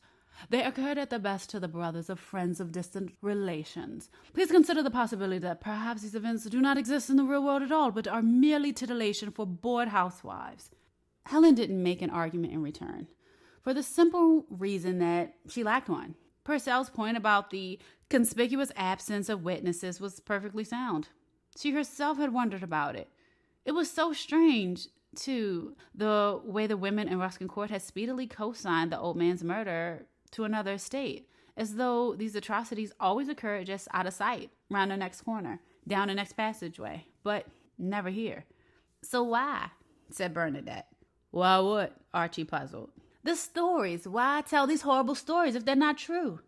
They occurred at the best to the brothers of friends of distant relations. Please consider the possibility that perhaps these events do not exist in the real world at all, but are merely titillation for bored housewives. Helen didn't make an argument in return, for the simple reason that she lacked one. Purcell's point about the conspicuous absence of witnesses was perfectly sound. She herself had wondered about it. It was so strange, too, the way the women in Ruskin Court had speedily co-signed the old man's murder to another estate, as though these atrocities always occurred just out of sight, round the next corner, down the next passageway, but never here. So why? Said Bernadette. Why what? Archie puzzled. The stories. Why tell these horrible stories if they're not true?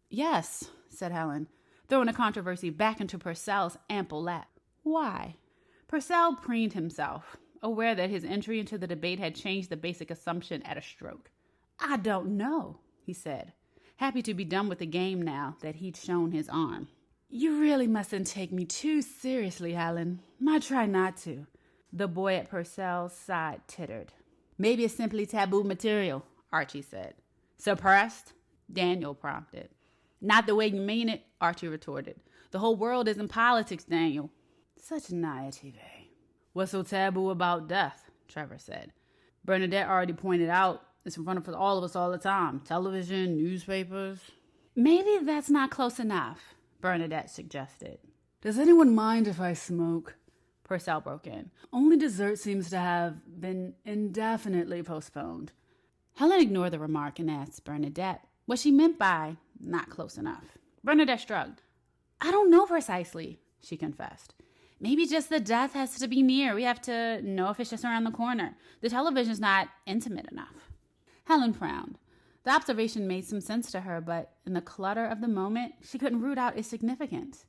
Yes, said Helen, throwing the controversy back into Purcell's ample lap. Why? Purcell preened himself, aware that his entry into the debate had changed the basic assumption at a stroke. I don't know, he said, happy to be done with the game now that he'd shown his arm. You really mustn't take me too seriously, Helen. Might try not to. The boy at Purcell's side tittered. Maybe it's simply taboo material, Archie said. Suppressed? Daniel prompted. Not the way you mean it, Archie retorted. The whole world is in politics, Daniel. Such naivete. What's so taboo about death? Trevor said. Bernadette already pointed out it's in front of all of us all the time. Television, newspapers. Maybe that's not close enough, Bernadette suggested. Does anyone mind if I smoke? Purcell broke in. Only dessert seems to have been indefinitely postponed. Helen ignored the remark and asked Bernadette what she meant by not close enough. Bernadette shrugged. I don't know precisely, she confessed. Maybe just the death has to be near. We have to know if it's just around the corner. The television's not intimate enough. Helen frowned. The observation made some sense to her, but in the clutter of the moment, she couldn't root out its significance.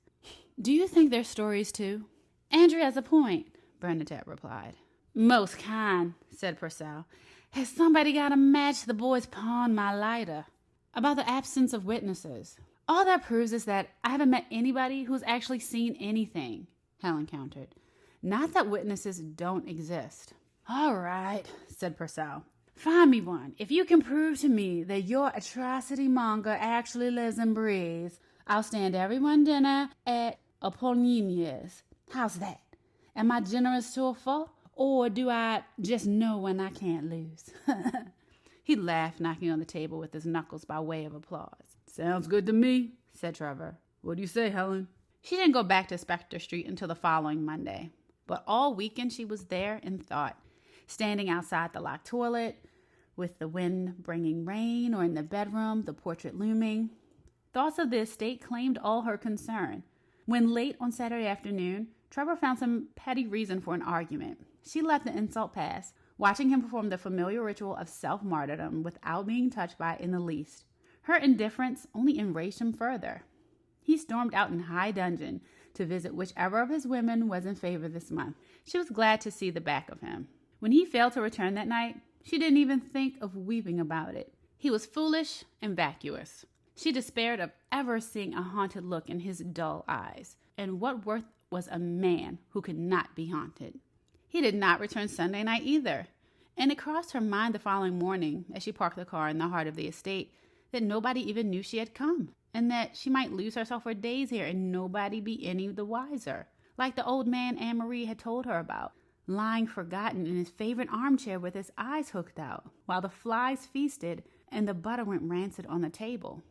Do you think they're stories too? Andrea has a point, Bernadette replied. Most kind, said Purcell. Has somebody got to match the boys pawn my lighter? About the absence of witnesses. All that proves is that I haven't met anybody who's actually seen anything, Helen countered. Not that witnesses don't exist. All right, said Purcell. Find me one. If you can prove to me that your atrocity monger actually lives and breathes, I'll stand everyone dinner at Apollinier's. How's that? Am I generous to a fault, or do I just know when I can't lose? He laughed, knocking on the table with his knuckles by way of applause. Sounds good to me, said Trevor. What do you say, Helen? She didn't go back to Spectre Street until the following Monday, but all weekend she was there in thought, standing outside the locked toilet, with the wind bringing rain, or in the bedroom, the portrait looming. Thoughts of the estate claimed all her concern. When late on Saturday afternoon, Trevor found some petty reason for an argument. She let the insult pass, watching him perform the familiar ritual of self-martyrdom without being touched by it in the least. Her indifference only enraged him further. He stormed out in high dudgeon to visit whichever of his women was in favor this month. She was glad to see the back of him. When he failed to return that night, she didn't even think of weeping about it. He was foolish and vacuous. She despaired of ever seeing a haunted look in his dull eyes. And what worth was a man who could not be haunted? He did not return Sunday night either. And it crossed her mind the following morning, as she parked the car in the heart of the estate, that nobody even knew she had come, and that she might lose herself for days here and nobody be any the wiser, like the old man Anne-Marie had told her about, lying forgotten in his favorite armchair with his eyes hooked out, while the flies feasted and the butter went rancid on the table.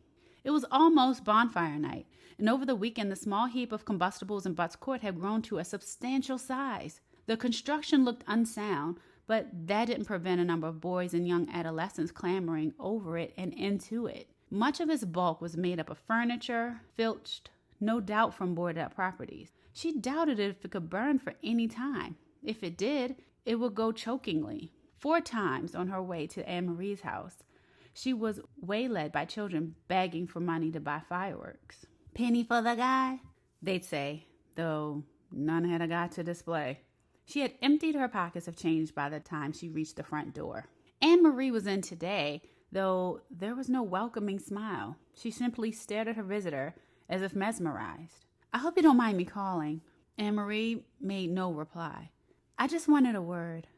It was almost bonfire night, and over the weekend the small heap of combustibles in Butts Court had grown to a substantial size. The construction looked unsound, but that didn't prevent a number of boys and young adolescents clambering over it and into it. Much of its bulk was made up of furniture, filched, no doubt from boarded-up properties. She doubted if it could burn for any time. If it did, it would go chokingly. 4 times on her way to Anne-Marie's house, she was waylaid by children begging for money to buy fireworks. "Penny for the guy," they'd say, though none had a guy to display. She had emptied her pockets of change by the time she reached the front door. Anne-Marie was in today, though there was no welcoming smile. She simply stared at her visitor as if mesmerized. "I hope you don't mind me calling." Anne-Marie made no reply. "I just wanted a word."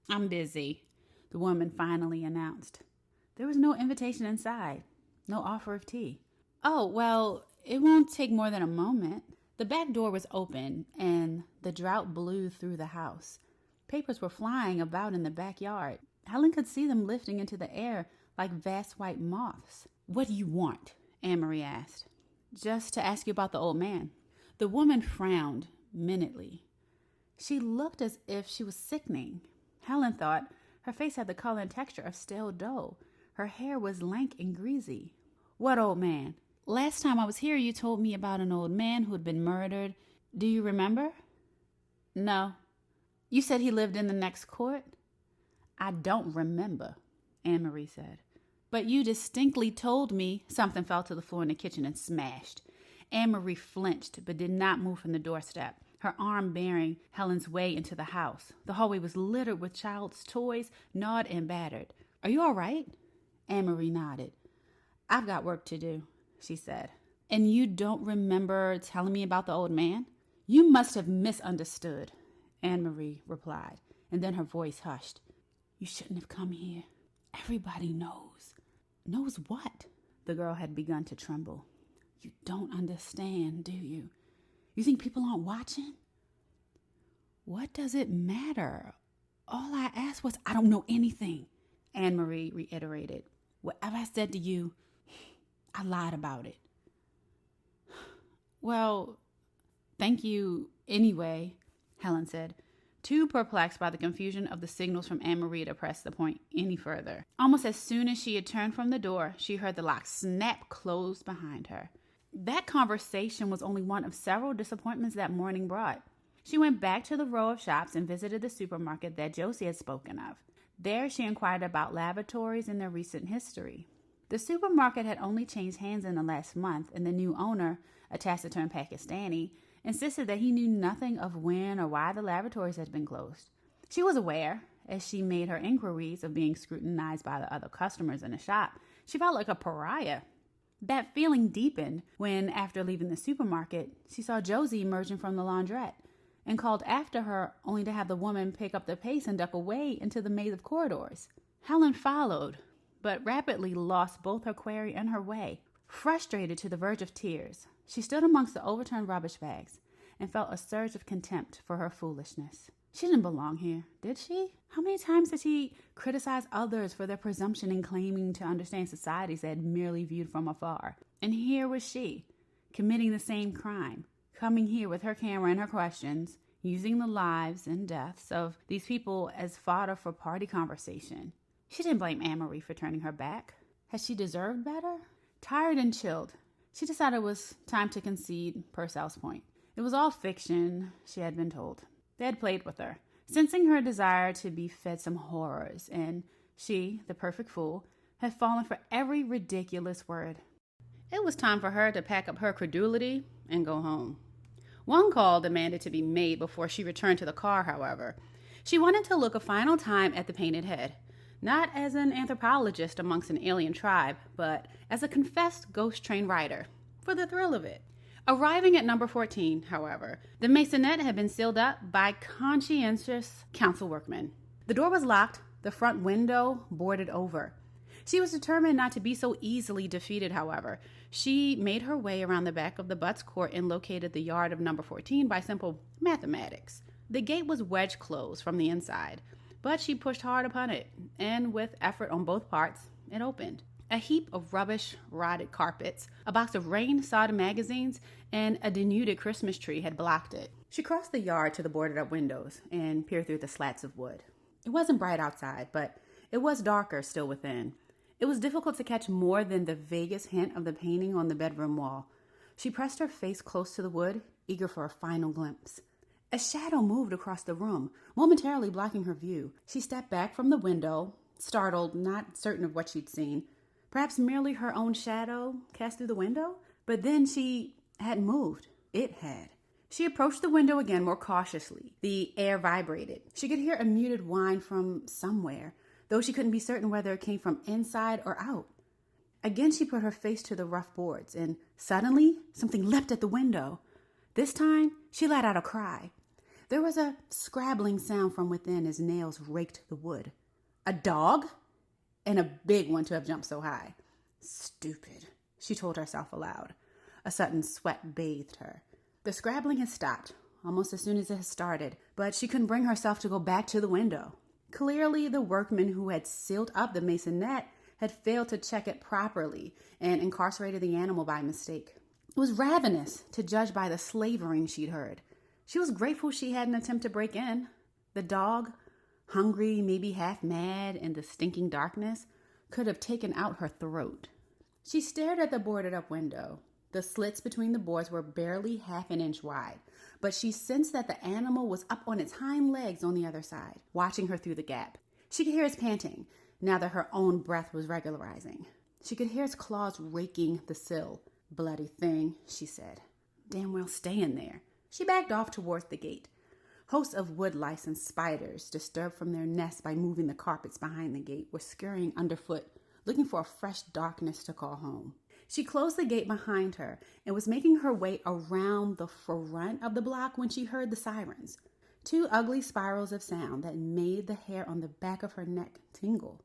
"I'm busy," the woman finally announced. There was no invitation inside, no offer of tea. "Oh, well, it won't take more than a moment." The back door was open, and the drought blew through the house. Papers were flying about in the backyard. Helen could see them lifting into the air like vast white moths. "What do you want?" Anne-Marie asked. "Just to ask you about the old man." The woman frowned minutely. She looked as if she was sickening. Helen thought her face had the color and texture of stale dough. Her hair was lank and greasy. "What old man?" "Last time I was here, you told me about an old man who had been murdered. Do you remember?" "No." "You said he lived in the next court?" "I don't remember," Anne-Marie said. "But you distinctly told me." Something fell to the floor in the kitchen and smashed. Anne-Marie flinched but did not move from the doorstep, her arm bearing Helen's way into the house. The hallway was littered with child's toys, gnawed and battered. "Are you all right?" Anne-Marie nodded. "I've got work to do," she said. "And you don't remember telling me about the old man?" "You must have misunderstood," Anne-Marie replied, and then her voice hushed. "You shouldn't have come here. Everybody knows." "Knows what?" The girl had begun to tremble. "You don't understand, do you? You think people aren't watching?" "What does it matter? All I asked was, I don't know anything," Anne-Marie reiterated. "Whatever I said to you, I lied about it." "Well, thank you anyway," Helen said, too perplexed by the confusion of the signals from Anne-Marie to press the point any further. Almost as soon as she had turned from the door, she heard the lock snap closed behind her. That conversation was only one of several disappointments that morning brought. She went back to the row of shops and visited the supermarket that Josie had spoken of. There she inquired about lavatories and their recent history. The supermarket had only changed hands in the last month, and the new owner, a taciturn Pakistani, insisted that he knew nothing of when or why the lavatories had been closed. She was aware, as she made her inquiries, of being scrutinized by the other customers in the shop. She felt like a pariah. That feeling deepened when, after leaving the supermarket, she saw Josie emerging from the laundrette and called after her, only to have the woman pick up the pace and duck away into the maze of corridors. Helen followed, but rapidly lost both her query and her way. Frustrated to the verge of tears, she stood amongst the overturned rubbish bags and felt a surge of contempt for her foolishness. She didn't belong here, did she? How many times did she criticize others for their presumption in claiming to understand societies they had merely viewed from afar? And here was she, committing the same crime, coming here with her camera and her questions, using the lives and deaths of these people as fodder for party conversation. She didn't blame Anne-Marie for turning her back. Had she deserved better? Tired and chilled, she decided it was time to concede Purcell's point. It was all fiction, she had been told. They had played with her, sensing her desire to be fed some horrors, and she, the perfect fool, had fallen for every ridiculous word. It was time for her to pack up her credulity and go home. One call demanded to be made before she returned to the car, however. She wanted to look a final time at the painted head, not as an anthropologist amongst an alien tribe, but as a confessed ghost train rider, for the thrill of it. Arriving at number 14, however, the maisonette had been sealed up by conscientious council workmen. The door was locked, the front window boarded over. She was determined not to be so easily defeated, however. She made her way around the back of the butts court and located the yard of number 14 by simple mathematics. The gate was wedge closed from the inside, but she pushed hard upon it, and with effort on both parts, it opened. A heap of rubbish, rotted carpets, a box of rain-sodden magazines, and a denuded Christmas tree had blocked it. She crossed the yard to the boarded-up windows and peered through the slats of wood. It wasn't bright outside, but it was darker still within. It was difficult to catch more than the vaguest hint of the painting on the bedroom wall. She pressed her face close to the wood, eager for a final glimpse. A shadow moved across the room, momentarily blocking her view. She stepped back from the window, startled, not certain of what she'd seen. Perhaps merely her own shadow cast through the window? But then she hadn't moved. It had. She approached the window again more cautiously. The air vibrated. She could hear a muted whine from somewhere, though she couldn't be certain whether it came from inside or out. Again, she put her face to the rough boards, and suddenly, something leapt at the window. This time, she let out a cry. There was a scrabbling sound from within as nails raked the wood. A dog? And a big one to have jumped so high. Stupid, she told herself aloud. A sudden sweat bathed her. The scrabbling had stopped almost as soon as it had started, but she couldn't bring herself to go back to the window. Clearly, the workmen who had sealed up the mason net had failed to check it properly and incarcerated the animal by mistake. It was ravenous, to judge by the slavering she'd heard. She was grateful she hadn't attempted to break in. The dog, hungry, maybe half mad in the stinking darkness, could have taken out her throat. She stared at the boarded-up window. The slits between the boards were barely half an inch wide, but she sensed that the animal was up on its hind legs on the other side, watching her through the gap. She could hear its panting, now that her own breath was regularizing. She could hear its claws raking the sill. Bloody thing, she said. Damn well stay in there. She backed off towards the gate. Hosts of wood lice and spiders, disturbed from their nests by moving the carpets behind the gate, were scurrying underfoot, looking for a fresh darkness to call home. She closed the gate behind her and was making her way around the front of the block when she heard the sirens. Two ugly spirals of sound that made the hair on the back of her neck tingle.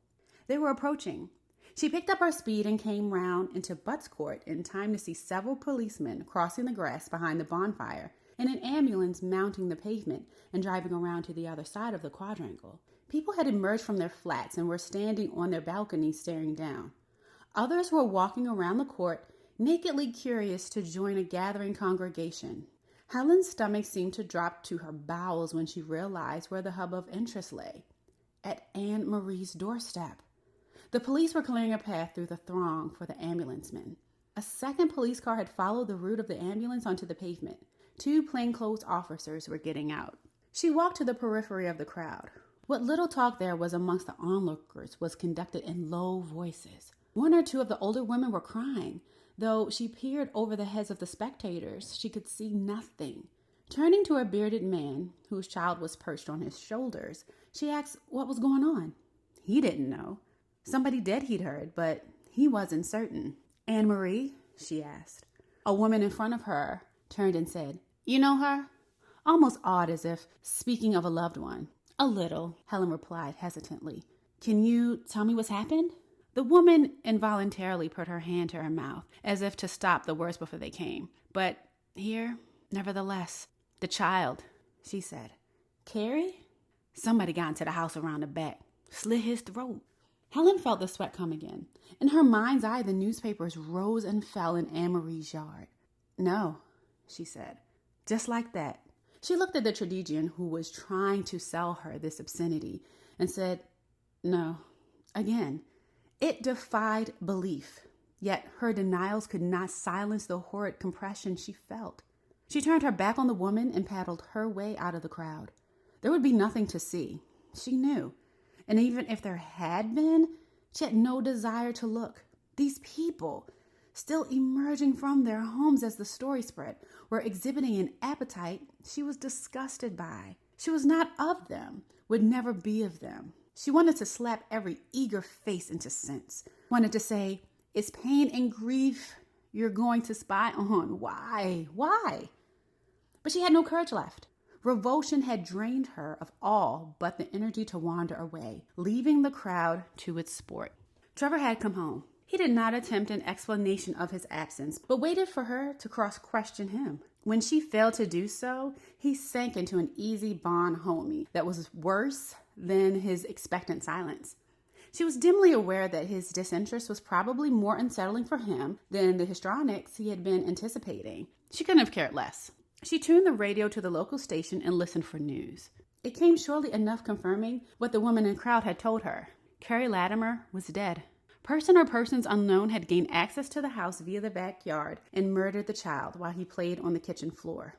They were approaching. She picked up her speed and came round into Butt's Court in time to see several policemen crossing the grass behind the bonfire and an ambulance mounting the pavement and driving around to the other side of the quadrangle. People had emerged from their flats and were standing on their balconies staring down. Others were walking around the court, nakedly curious to join a gathering congregation. Helen's stomach seemed to drop to her bowels when she realized where the hub of interest lay. At Anne Marie's doorstep. The police were clearing a path through the throng for the ambulancemen. A second police car had followed the route of the ambulance onto the pavement. Two plainclothes officers were getting out. She walked to the periphery of the crowd. What little talk there was amongst the onlookers was conducted in low voices. One or two of the older women were crying. Though she peered over the heads of the spectators, she could see nothing. Turning to a bearded man, whose child was perched on his shoulders, she asked what was going on. He didn't know. Somebody dead, he'd heard, but he wasn't certain. Anne Marie? She asked. A woman in front of her turned and said, You know her? Almost awed as if speaking of a loved one. A little, Helen replied hesitantly. Can you tell me what's happened? The woman involuntarily put her hand to her mouth, as if to stop the words before they came. But here, nevertheless, the child, she said. Carrie? Somebody got into the house around the back, slit his throat. Helen felt the sweat come again. In her mind's eye, the newspapers rose and fell in Anne-Marie's yard. No, she said, just like that. She looked at the tragedian who was trying to sell her this obscenity and said, no, again. It defied belief, yet her denials could not silence the horrid compression she felt. She turned her back on the woman and paddled her way out of the crowd. There would be nothing to see. She knew. And even if there had been, she had no desire to look. These people, still emerging from their homes as the story spread, were exhibiting an appetite she was disgusted by. She was not of them, would never be of them. She wanted to slap every eager face into sense. Wanted to say, it's pain and grief you're going to spy on. Why? But she had no courage left. Revulsion had drained her of all but the energy to wander away, leaving the crowd to its sport. Trevor had come home. He did not attempt an explanation of his absence, but waited for her to cross-question him. When she failed to do so, he sank into an easy bonhomie that was worse than his expectant silence. She was dimly aware that his disinterest was probably more unsettling for him than the histrionics he had been anticipating. She couldn't have cared less. She tuned the radio to the local station and listened for news. It came shortly enough confirming what the woman in the crowd had told her. Carrie Latimer was dead. Person or persons unknown had gained access to the house via the backyard and murdered the child while he played on the kitchen floor.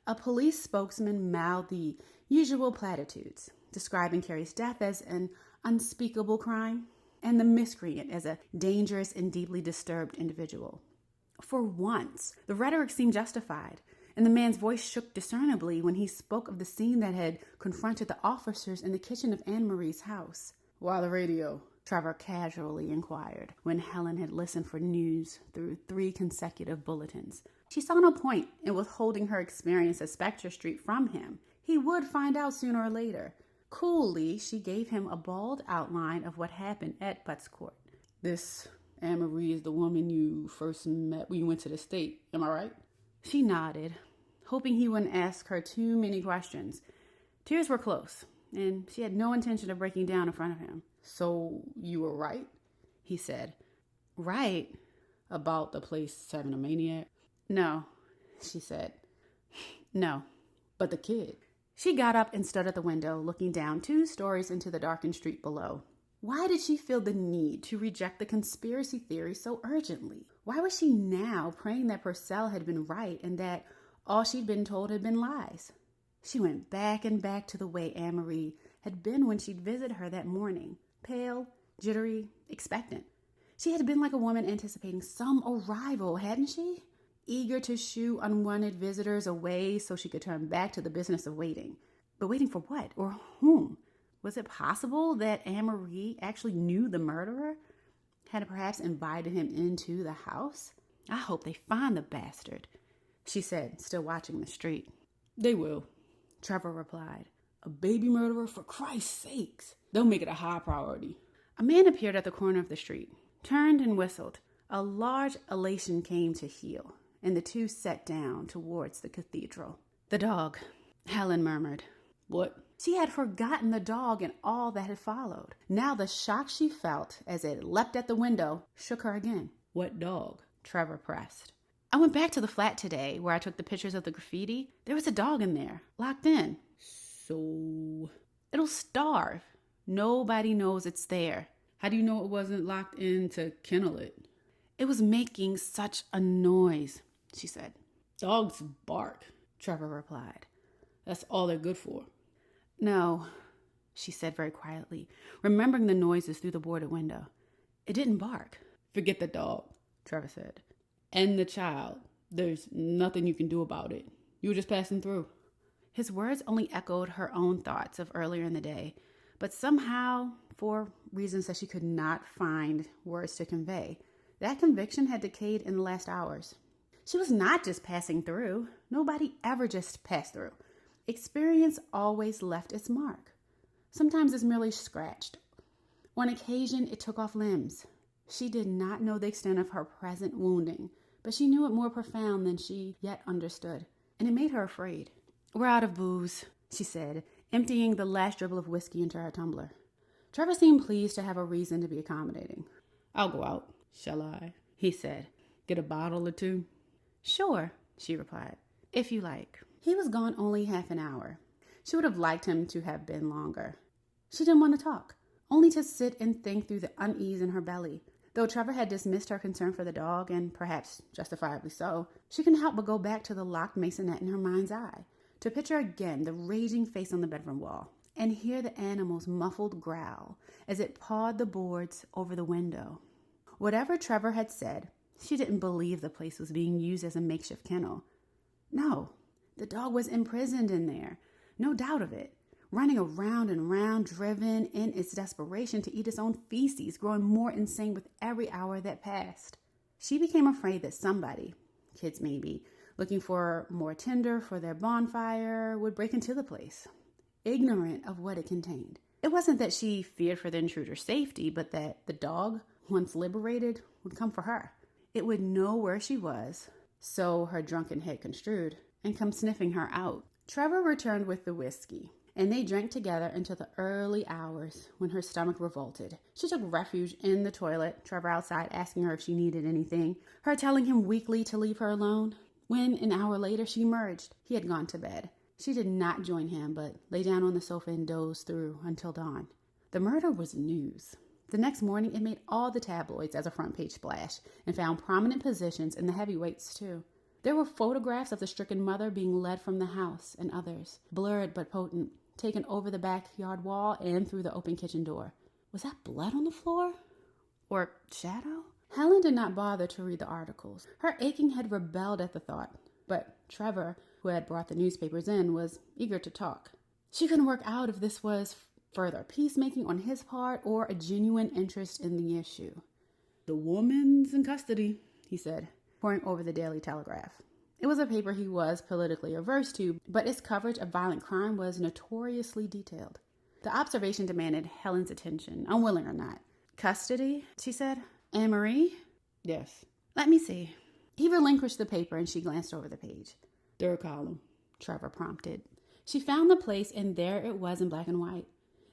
A police spokesman mouthed the usual platitudes, describing Carrie's death as an unspeakable crime, and the miscreant as a dangerous and deeply disturbed individual. For once, the rhetoric seemed justified, and the man's voice shook discernibly when he spoke of the scene that had confronted the officers in the kitchen of Anne-Marie's house. "Why the radio?" Trevor casually inquired when Helen had listened for news through 3 consecutive bulletins. She saw no point in withholding her experience at Spectre Street from him. He would find out sooner or later. Coolly, she gave him a bald outline of what happened at Butts Court. "This Anne-Marie is the woman you first met when you went to the state, am I right?" She nodded, hoping he wouldn't ask her too many questions. Tears were close, and she had no intention of breaking down in front of him. "So you were right?" he said. "Right? About the place having a maniac?" "No," she said. "No." "But the kid?" She got up and stood at the window, looking down 2 stories into the darkened street below. Why did she feel the need to reject the conspiracy theory so urgently? Why was she now praying that Purcell had been right and that all she'd been told had been lies? She went back and back to the way Anne-Marie had been when she'd visited her that morning, pale, jittery, expectant. She had been like a woman anticipating some arrival, hadn't she? Eager to shoo unwanted visitors away so she could turn back to the business of waiting. But waiting for what or whom? Was it possible that Anne-Marie actually knew the murderer? Had perhaps invited him into the house? "I hope they find the bastard," she said, still watching the street. "They will," Trevor replied. "A baby murderer, for Christ's sakes. They'll make it a high priority." A man appeared at the corner of the street, turned and whistled. A large elation came to heel, and the 2 sat down towards the cathedral. "The dog," Helen murmured. "What?" She had forgotten the dog and all that had followed. Now the shock she felt as it leapt at the window shook her again. "What dog?" Trevor pressed. "I went back to the flat today where I took the pictures of the graffiti. There was a dog in there, locked in." "So?" "It'll starve. Nobody knows it's there." "How do you know it wasn't locked in to kennel it?" "It was making such a noise," she said. "Dogs bark," Trevor replied. "That's all they're good for." "No," she said very quietly, remembering the noises through the boarded window. "It didn't bark." "Forget the dog," Trevor said. "And the child. There's nothing you can do about it. You were just passing through." His words only echoed her own thoughts of earlier in the day, but somehow, for reasons that she could not find words to convey, that conviction had decayed in the last hours. She was not just passing through. Nobody ever just passed through. Experience always left its mark. Sometimes it's merely scratched. On occasion, it took off limbs. She did not know the extent of her present wounding, but she knew it more profound than she yet understood, and it made her afraid. "We're out of booze," she said, emptying the last dribble of whiskey into her tumbler. Trevor seemed pleased to have a reason to be accommodating. "I'll go out, shall I?" he said. "Get a bottle or 2? "Sure," she replied, "if you like." He was gone only half an hour. She would have liked him to have been longer. She didn't want to talk, only to sit and think through the unease in her belly. Though Trevor had dismissed her concern for the dog, and perhaps justifiably so, she couldn't help but go back to the locked maisonette in her mind's eye, to picture again the raging face on the bedroom wall, and hear the animal's muffled growl as it pawed the boards over the window. Whatever Trevor had said, she didn't believe the place was being used as a makeshift kennel. No, the dog was imprisoned in there, no doubt of it, running around and round, driven in its desperation to eat its own feces, growing more insane with every hour that passed. She became afraid that somebody, kids maybe, looking for more tinder for their bonfire, would break into the place, ignorant of what it contained. It wasn't that she feared for the intruder's safety, but that the dog, once liberated, would come for her. It would know where she was, so her drunken head construed, and come sniffing her out. Trevor returned with the whiskey, and they drank together until the early hours when her stomach revolted. She took refuge in the toilet, Trevor outside asking her if she needed anything, her telling him weakly to leave her alone. When, an hour later, she emerged, he had gone to bed. She did not join him, but lay down on the sofa and dozed through until dawn. The murder was news. The next morning, it made all the tabloids as a front-page splash and found prominent positions in the heavyweights, too. There were photographs of the stricken mother being led from the house and others, blurred but potent, taken over the backyard wall and through the open kitchen door. Was that blood on the floor? Or shadow? Helen did not bother to read the articles. Her aching head rebelled at the thought. But Trevor, who had brought the newspapers in, was eager to talk. She couldn't work out if this was further peacemaking on his part or a genuine interest in the issue. "The woman's in custody," he said, poring over the Daily Telegraph. It was a paper he was politically averse to, but its coverage of violent crime was notoriously detailed. The observation demanded Helen's attention, unwilling or not. "Custody?" she said. "Anne-Marie?" "Yes." "Let me see." He relinquished the paper and she glanced over the page. "Third column," Trevor prompted. She found the place and there it was in black and white.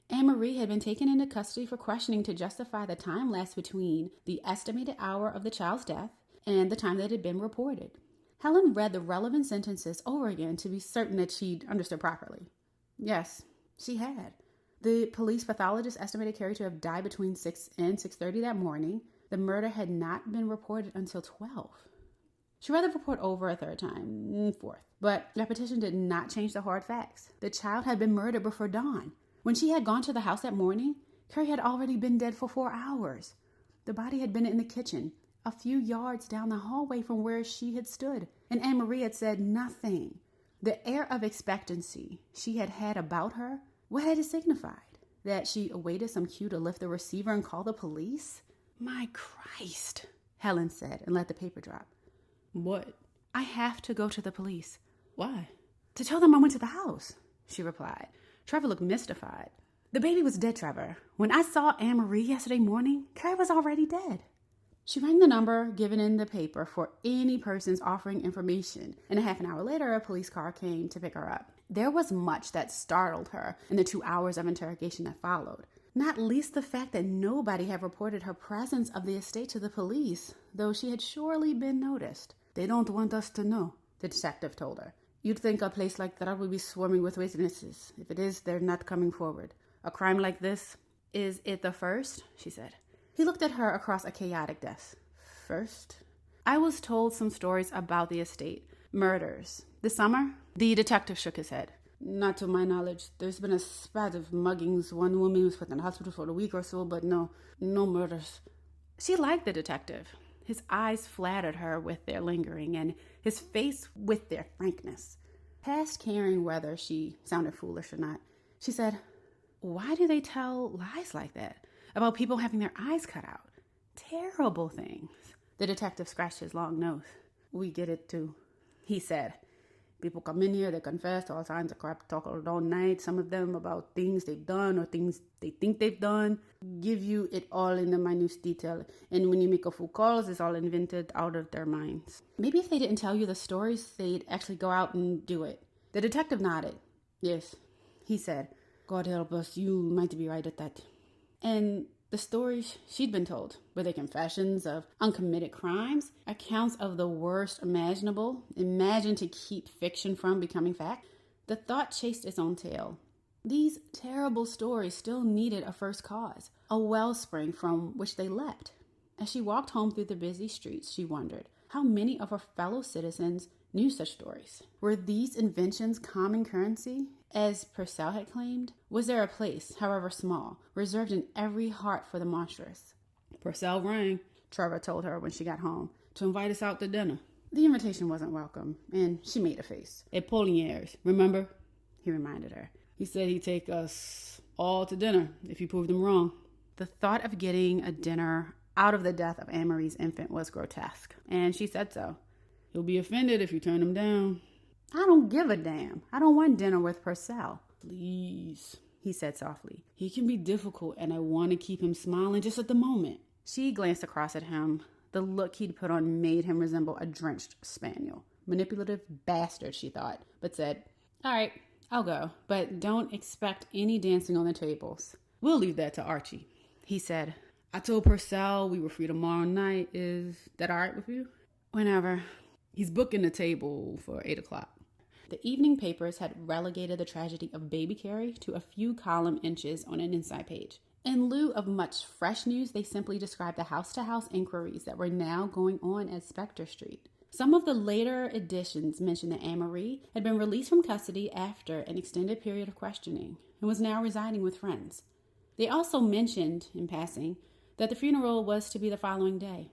Anne-Marie had been taken into custody for questioning to justify the time lapse between the estimated hour of the child's death and the time that had been reported. Helen read the relevant sentences over again to be certain that she'd understood properly. Yes, she had. The police pathologist estimated Carrie to have died between 6 and 6:30 that morning. The murder had not been reported until 12. She read the report over a third time, fourth, but repetition did not change the hard facts. The child had been murdered before dawn. When she had gone to the house that morning, Carrie had already been dead for 4 hours. The body had been in the kitchen, a few yards down the hallway from where she had stood, and Anne-Marie had said nothing. The air of expectancy she had had about her, what had it signified? That she awaited some cue to lift the receiver and call the police? "My Christ," Helen said and let the paper drop. "What?" "I have to go to the police." "Why?" "To tell them I went to the house," she replied. Trevor looked mystified. "The baby was dead, Trevor. When I saw Anne-Marie yesterday morning, Carrie was already dead." She rang the number given in the paper for any persons offering information, and a half an hour later, a police car came to pick her up. There was much that startled her in the 2 hours of interrogation that followed, not least the fact that nobody had reported her presence of the estate to the police, though she had surely been noticed. "They don't want us to know," the detective told her. "You'd think a place like that would be swarming with witnesses. If it is, they're not coming forward. A crime like this..." "Is it the first?" she said. He looked at her across a chaotic desk. "First?" "I was told some stories about the estate. Murders. This summer?" The detective shook his head. "Not to my knowledge. There's been a spat of muggings. One woman was put in the hospital for a week or so, but no murders." She liked the detective. His eyes flattered her with their lingering, and his face with their frankness. Past caring whether she sounded foolish or not, she said, "Why do they tell lies like that? About people having their eyes cut out? Terrible things." The detective scratched his long nose. "We get it too," he said. "People come in here, they confess all kinds of crap, talk all night, some of them about things they've done or things they think they've done, give you it all in the minute detail, and when you make a few calls, it's all invented out of their minds. Maybe if they didn't tell you the stories, they'd actually go out and do it." The detective nodded. "Yes," he said. "God help us, you might be right at that." And the stories she'd been told, were they confessions of uncommitted crimes, accounts of the worst imaginable, imagined to keep fiction from becoming fact? The thought chased its own tail. These terrible stories still needed a first cause, a wellspring from which they leapt. As she walked home through the busy streets, she wondered how many of her fellow citizens knew such stories. Were these inventions common currency, as Purcell had claimed? Was there a place, however small, reserved in every heart for the monstrous? "Purcell rang," Trevor told her when she got home, "to invite us out to dinner." The invitation wasn't welcome, and she made a face. "At Polignaires, remember?" he reminded her. "He said he'd take us all to dinner if you proved him wrong." The thought of getting a dinner out of the death of Anne-Marie's infant was grotesque, and she said so. "He'll be offended if you turn him down." "I don't give a damn. I don't want dinner with Purcell." "Please," he said softly. "He can be difficult, and I want to keep him smiling just at the moment." She glanced across at him. The look he'd put on made him resemble a drenched spaniel. Manipulative bastard, she thought, but said, "All right, I'll go, but don't expect any dancing on the tables." "We'll leave that to Archie," he said. "I told Purcell we were free tomorrow night. Is that all right with you?" "Whenever." "He's booking the table for 8 o'clock. The evening papers had relegated the tragedy of baby Carrie to a few column inches on an inside page. In lieu of much fresh news, they simply described the house-to-house inquiries that were now going on at Spectre Street. Some of the later editions mentioned that Anne-Marie had been released from custody after an extended period of questioning and was now residing with friends. They also mentioned, in passing, that the funeral was to be the following day.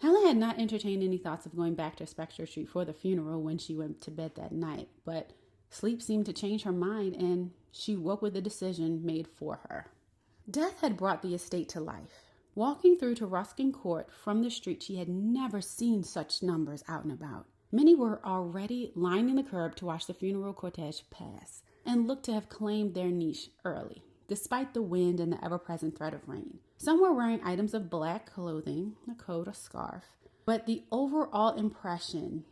Helen had not entertained any thoughts of going back to Spectre Street for the funeral when she went to bed that night, but sleep seemed to change her mind, and she woke with a decision made for her. Death had brought the estate to life. Walking through to Ruskin Court from the street, she had never seen such numbers out and about. Many were already lining the curb to watch the funeral cortege pass, and looked to have claimed their niche early, despite the wind and the ever-present threat of rain. Some were wearing items of black clothing, a coat, a scarf, but the overall impression,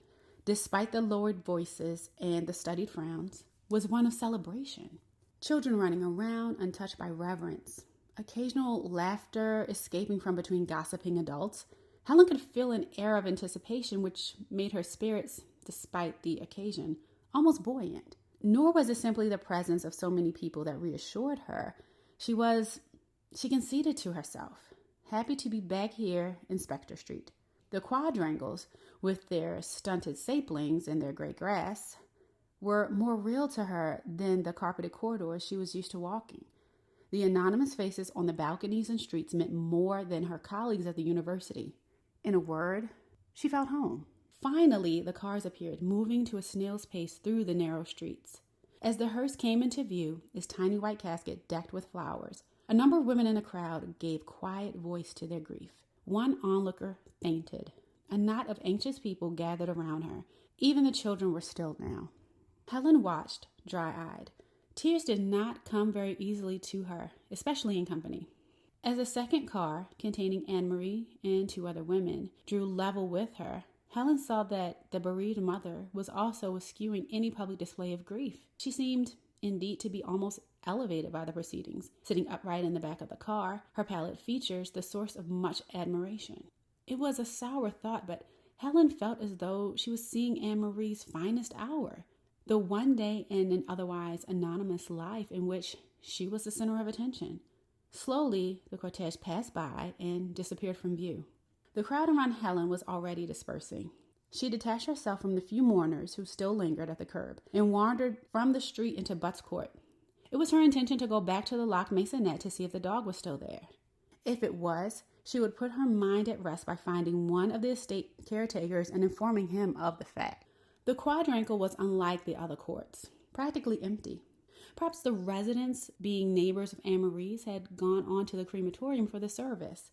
despite the lowered voices and the studied frowns, was one of celebration. Children running around, untouched by reverence. Occasional laughter escaping from between gossiping adults. Helen could feel an air of anticipation which made her spirits, despite the occasion, almost buoyant. Nor was it simply the presence of so many people that reassured her. She conceded to herself, happy to be back here in Spectre Street. The quadrangles, with their stunted saplings and their gray grass, were more real to her than the carpeted corridors she was used to walking. The anonymous faces on the balconies and streets meant more than her colleagues at the university. In a word, she felt home. Finally, the cars appeared, moving to a snail's pace through the narrow streets. As the hearse came into view, its tiny white casket decked with flowers, a number of women in the crowd gave quiet voice to their grief. One onlooker fainted. A knot of anxious people gathered around her. Even the children were stilled now. Helen watched, dry-eyed. Tears did not come very easily to her, especially in company. As a second car, containing Anne-Marie and 2 other women, drew level with her, Helen saw that the bereaved mother was also eschewing any public display of grief. She seemed, indeed, to be almost elevated by the proceedings, sitting upright in the back of the car, her pallid features the source of much admiration. It was a sour thought, but Helen felt as though she was seeing Anne-Marie's finest hour, the one day in an otherwise anonymous life in which she was the center of attention. Slowly, the cortege passed by and disappeared from view. The crowd around Helen was already dispersing. She detached herself from the few mourners who still lingered at the curb and wandered from the street into Butt's Court. It was her intention to go back to the locked maisonette to see if the dog was still there. If it was, she would put her mind at rest by finding one of the estate caretakers and informing him of the fact. The quadrangle was unlike the other courts, practically empty. Perhaps the residents, being neighbors of Anne-Marie's, had gone on to the crematorium for the service.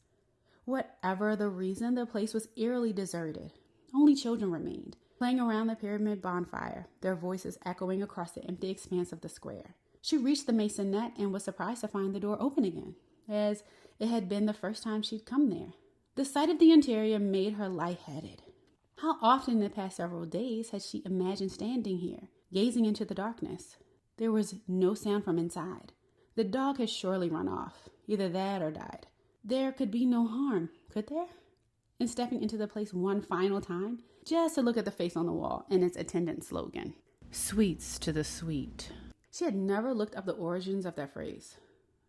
Whatever the reason, the place was eerily deserted. Only children remained, playing around the pyramid bonfire, their voices echoing across the empty expanse of the square. She reached the maisonette and was surprised to find the door open again, as it had been the first time she'd come there. The sight of the interior made her lightheaded. How often in the past several days had she imagined standing here, gazing into the darkness? There was no sound from inside. The dog had surely run off, either that or died. There could be no harm, could there? In stepping into the place one final time, just to look at the face on the wall and its attendant slogan, "Sweets to the sweet." She had never looked up the origins of that phrase.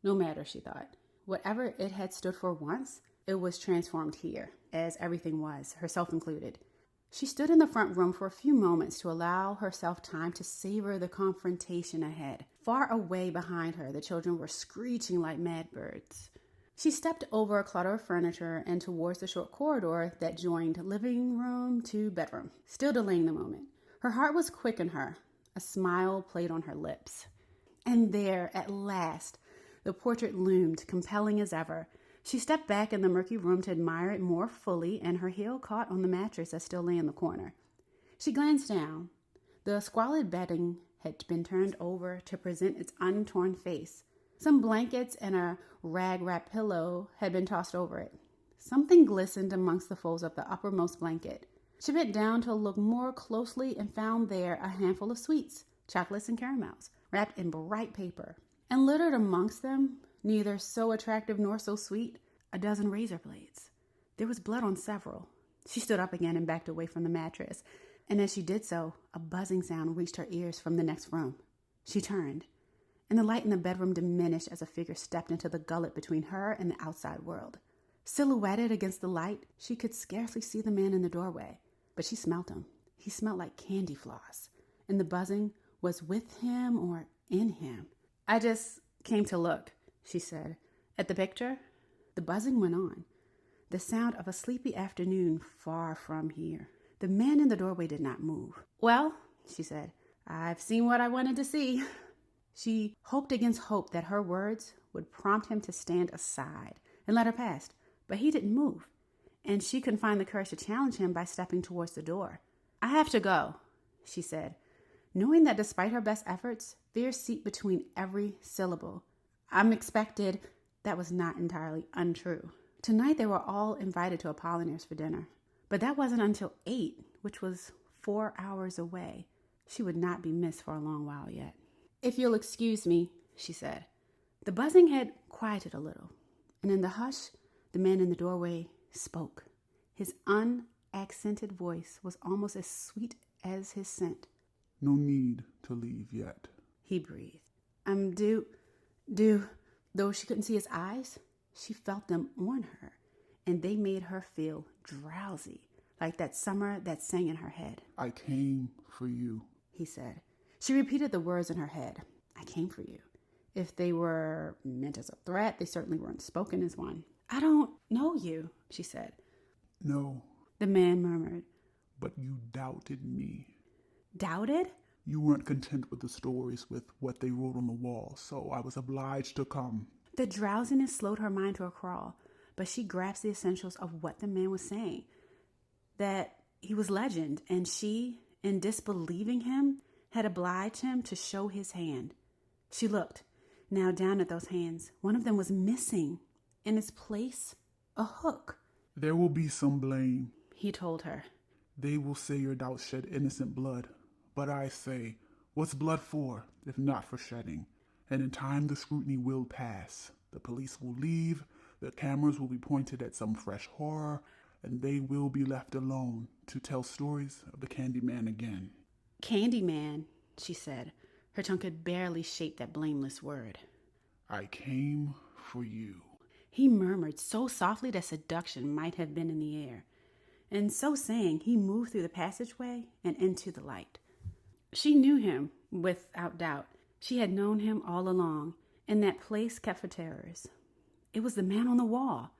No matter, she thought. Whatever it had stood for once, it was transformed here, as everything was, herself included. She stood in the front room for a few moments to allow herself time to savor the confrontation ahead. Far away behind her, the children were screeching like mad birds. She stepped over a clutter of furniture and towards the short corridor that joined living room to bedroom, still delaying the moment. Her heart was quick in her. A smile played on her lips. And there, at last, the portrait loomed, compelling as ever. She stepped back in the murky room to admire it more fully, and her heel caught on the mattress that still lay in the corner. She glanced down. The squalid bedding had been turned over to present its untorn face. Some blankets and a rag-wrapped pillow had been tossed over it. Something glistened amongst the folds of the uppermost blanket. She bent down to look more closely and found there a handful of sweets, chocolates and caramels, wrapped in bright paper. And littered amongst them, neither so attractive nor so sweet, a dozen razor blades. There was blood on several. She stood up again and backed away from the mattress, and as she did so, a buzzing sound reached her ears from the next room. She turned, and the light in the bedroom diminished as a figure stepped into the gullet between her and the outside world. Silhouetted against the light, she could scarcely see the man in the doorway, but she smelt him. He smelled like candy floss, and the buzzing was with him or in him. "I just came to look," she said. At the picture, the buzzing went on, the sound of a sleepy afternoon far from here. The man in the doorway did not move. Well, she said, I've seen what I wanted to see. She hoped against hope that her words would prompt him to stand aside and let her pass, but he didn't move, and she couldn't find the courage to challenge him by stepping towards the door. I have to go, she said, knowing that despite her best efforts, fear seeped between every syllable. I'm expected. That was not entirely untrue. Tonight they were all invited to Apollinaires for dinner, but that wasn't until 8, which was 4 hours away. She would not be missed for a long while yet. If you'll excuse me, she said. The buzzing had quieted a little, and in the hush, the man in the doorway spoke. His unaccented voice was almost as sweet as his scent. No need to leave yet, he breathed. Though she couldn't see his eyes, she felt them on her, and they made her feel drowsy, like that summer that sang in her head. I came for you, he said. She repeated the words in her head. I came for you. If they were meant as a threat, they certainly weren't spoken as one. I don't know you, she said. No, the man murmured. But you doubted me. Doubted? You weren't content with the stories, with what they wrote on the wall, so I was obliged to come. The drowsiness slowed her mind to a crawl, but she grasped the essentials of what the man was saying. That he was legend, and she, in disbelieving him, had obliged him to show his hand. She looked, now down at those hands. One of them was missing. In its place, a hook. There will be some blame, he told her. They will say your doubts shed innocent blood. But I say, what's blood for, if not for shedding? And in time the scrutiny will pass. The police will leave, the cameras will be pointed at some fresh horror, and they will be left alone to tell stories of the Candyman again. Candyman, she said. Her tongue could barely shape that blameless word. I came for you. He murmured so softly that seduction might have been in the air. And so saying, he moved through the passageway and into the light. She knew him, without doubt. She had known him all along, in that place kept for terrors. It was the man on the wall.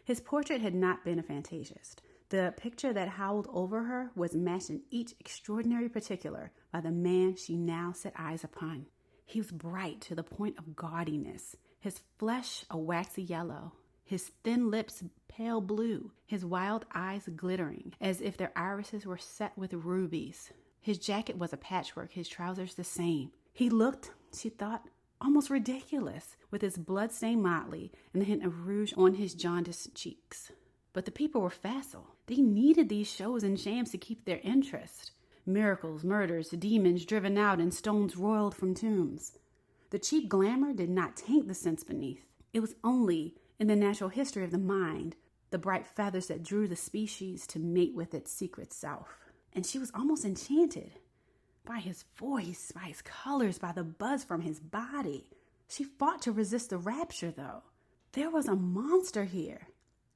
His portrait had not been a fantasist. The picture that howled over her was matched in each extraordinary particular by the man she now set eyes upon. He was bright to the point of gaudiness, his flesh a waxy yellow, his thin lips pale blue, his wild eyes glittering as if their irises were set with rubies. His jacket was a patchwork, his trousers the same. He looked, she thought, almost ridiculous, with his blood-stained motley and the hint of rouge on his jaundiced cheeks. But the people were facile. They needed these shows and shams to keep their interest. Miracles, murders, demons driven out, and stones roiled from tombs. The cheap glamour did not taint the sense beneath. It was only in the natural history of the mind, the bright feathers that drew the species to mate with its secret self. And she was almost enchanted by his voice, by his colors, by the buzz from his body. She fought to resist the rapture, though. There was a monster here.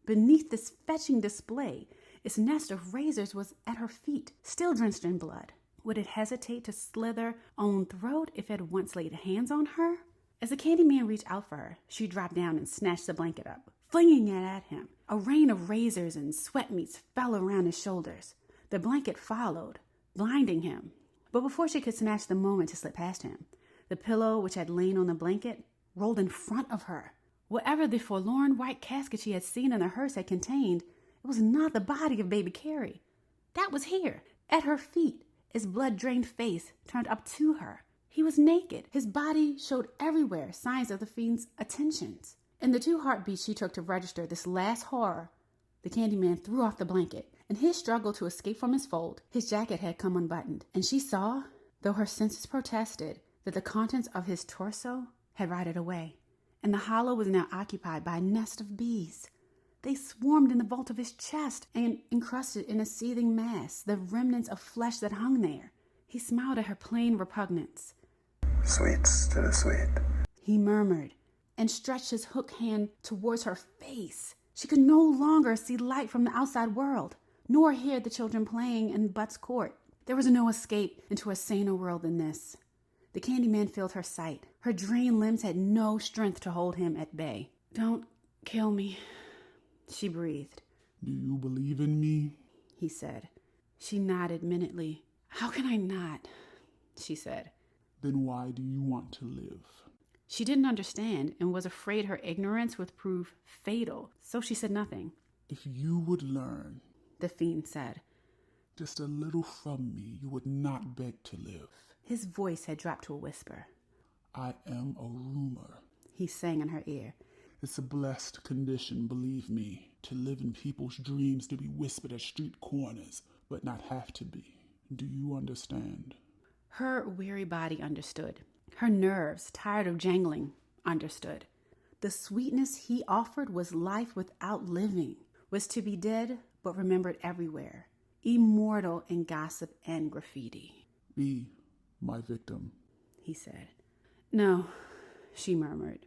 Beneath this fetching display, its nest of razors was at her feet, still drenched in blood. Would it hesitate to slither own throat if it had once laid hands on her? As the Candyman reached out for her, she dropped down and snatched the blanket up, flinging it at him. A rain of razors and sweatmeats fell around his shoulders. The blanket followed, blinding him. But before she could snatch the moment to slip past him, the pillow which had lain on the blanket rolled in front of her. Whatever the forlorn white casket she had seen in the hearse had contained, it was not the body of baby Carrie. That was here, at her feet, his blood-drained face turned up to her. He was naked. His body showed everywhere signs of the fiend's attentions. In the 2 heartbeats she took to register this last horror, the Candyman threw off the blanket. In his struggle to escape from his fold, his jacket had come unbuttoned, and she saw, though her senses protested, that the contents of his torso had rotted away, and the hollow was now occupied by a nest of bees. They swarmed in the vault of his chest and encrusted in a seething mass the remnants of flesh that hung there. He smiled at her plain repugnance. Sweets to the sweet, he murmured, and stretched his hook hand towards her face. She could no longer see light from the outside world, nor hear the children playing in But's court. There was no escape into a saner world than this. The Candyman filled her sight. Her drained limbs had no strength to hold him at bay. "Don't kill me," she breathed. "Do you believe in me?" he said. She nodded minutely. "How can I not?" she said. "Then why do you want to live?" She didn't understand and was afraid her ignorance would prove fatal, so she said nothing. "If you would learn," the fiend said, "just a little from me, you would not beg to live." His voice had dropped to a whisper. "I am a rumor," he sang in her ear. "It's a blessed condition, believe me, to live in people's dreams, to be whispered at street corners, but not have to be. Do you understand?" Her weary body understood. Her nerves, tired of jangling, understood. The sweetness he offered was life without living, was to be dead but remembered everywhere, immortal in gossip and graffiti. "Be my victim," he said. "No," she murmured.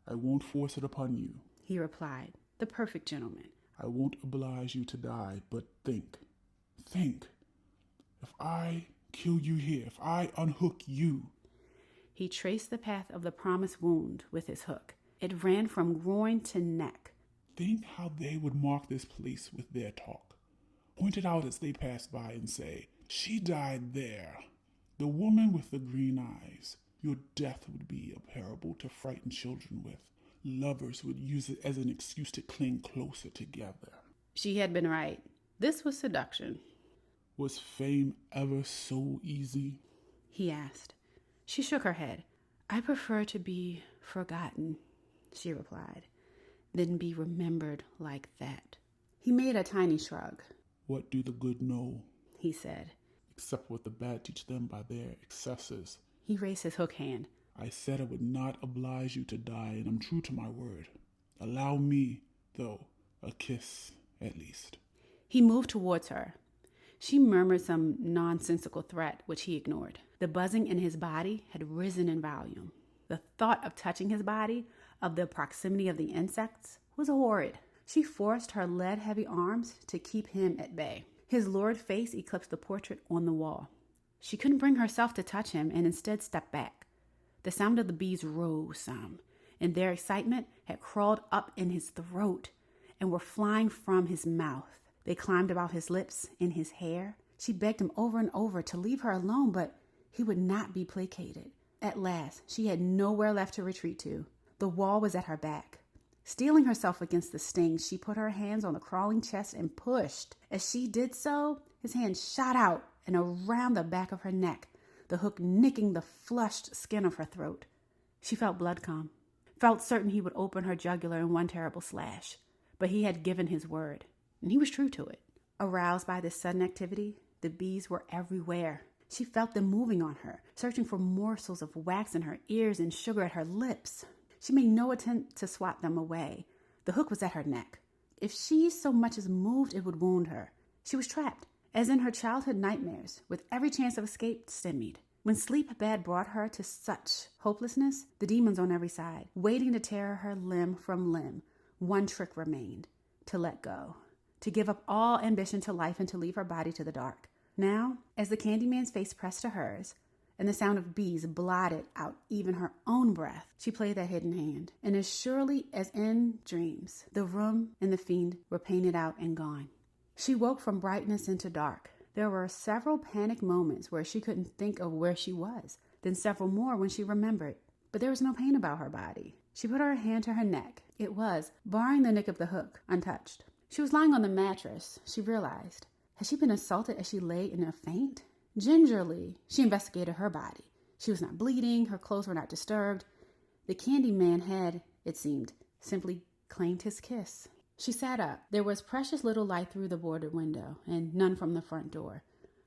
"I won't force it upon you," he replied, the perfect gentleman. "I won't oblige you to die, but think. If I kill you here, if I unhook you." He traced the path of the promised wound with his hook. It ran from groin to neck. "Think how they would mark this place with their talk. Point it out as they pass by and say, 'She died there. The woman with the green eyes.' Your death would be a parable to frighten children with. Lovers would use it as an excuse to cling closer together." She had been right. This was seduction. "Was fame ever so easy?" he asked. She shook her head. "I prefer to be forgotten," she replied, "than be remembered like that." He made a tiny shrug. "What do the good know?" he said. "Except what the bad teach them by their excesses." He raised his hook hand. "I said I would not oblige you to die, and I'm true to my word. Allow me, though, a kiss at least." He moved towards her. She murmured some nonsensical threat, which he ignored. The buzzing in his body had risen in volume. The thought of touching his body, of the proximity of the insects, was horrid. She forced her lead-heavy arms to keep him at bay. His lurid face eclipsed the portrait on the wall. She couldn't bring herself to touch him and instead stepped back. The sound of the bees rose some, and their excitement had crawled up in his throat and were flying from his mouth. They climbed about his lips, in his hair. She begged him over and over to leave her alone, but he would not be placated. At last, she had nowhere left to retreat to. The wall was at her back. Steeling herself against the stings, she put her hands on the crawling chest and pushed. As she did so, his hand shot out and around the back of her neck, the hook nicking the flushed skin of her throat. She felt blood come, felt certain he would open her jugular in one terrible slash. But he had given his word, and he was true to it. Aroused by this sudden activity, the bees were everywhere. She felt them moving on her, searching for morsels of wax in her ears and sugar at her lips. She made no attempt to swat them away. The hook was at her neck. If she so much as moved, it would wound her. She was trapped, as in her childhood nightmares, with every chance of escape stymied. When sleep bad brought her to such hopelessness, the demons on every side, waiting to tear her limb from limb, one trick remained: to let go, to give up all ambition to life and to leave her body to the dark. Now, as the Candyman's face pressed to hers, and the sound of bees blotted out even her own breath, she played that hidden hand. And as surely as in dreams, the room and the fiend were painted out and gone. She woke from brightness into dark. There were several panic moments where she couldn't think of where she was, then several more when she remembered. But there was no pain about her body. She put her hand to her neck. It was, barring the nick of the hook, untouched. She was lying on the mattress, she realized. Had she been assaulted as she lay in a faint? Gingerly, she investigated her body. She was not bleeding, her clothes were not disturbed. The Candyman had, it seemed, simply claimed his kiss. She sat up. There was precious little light through the boarded window, and none from the front door.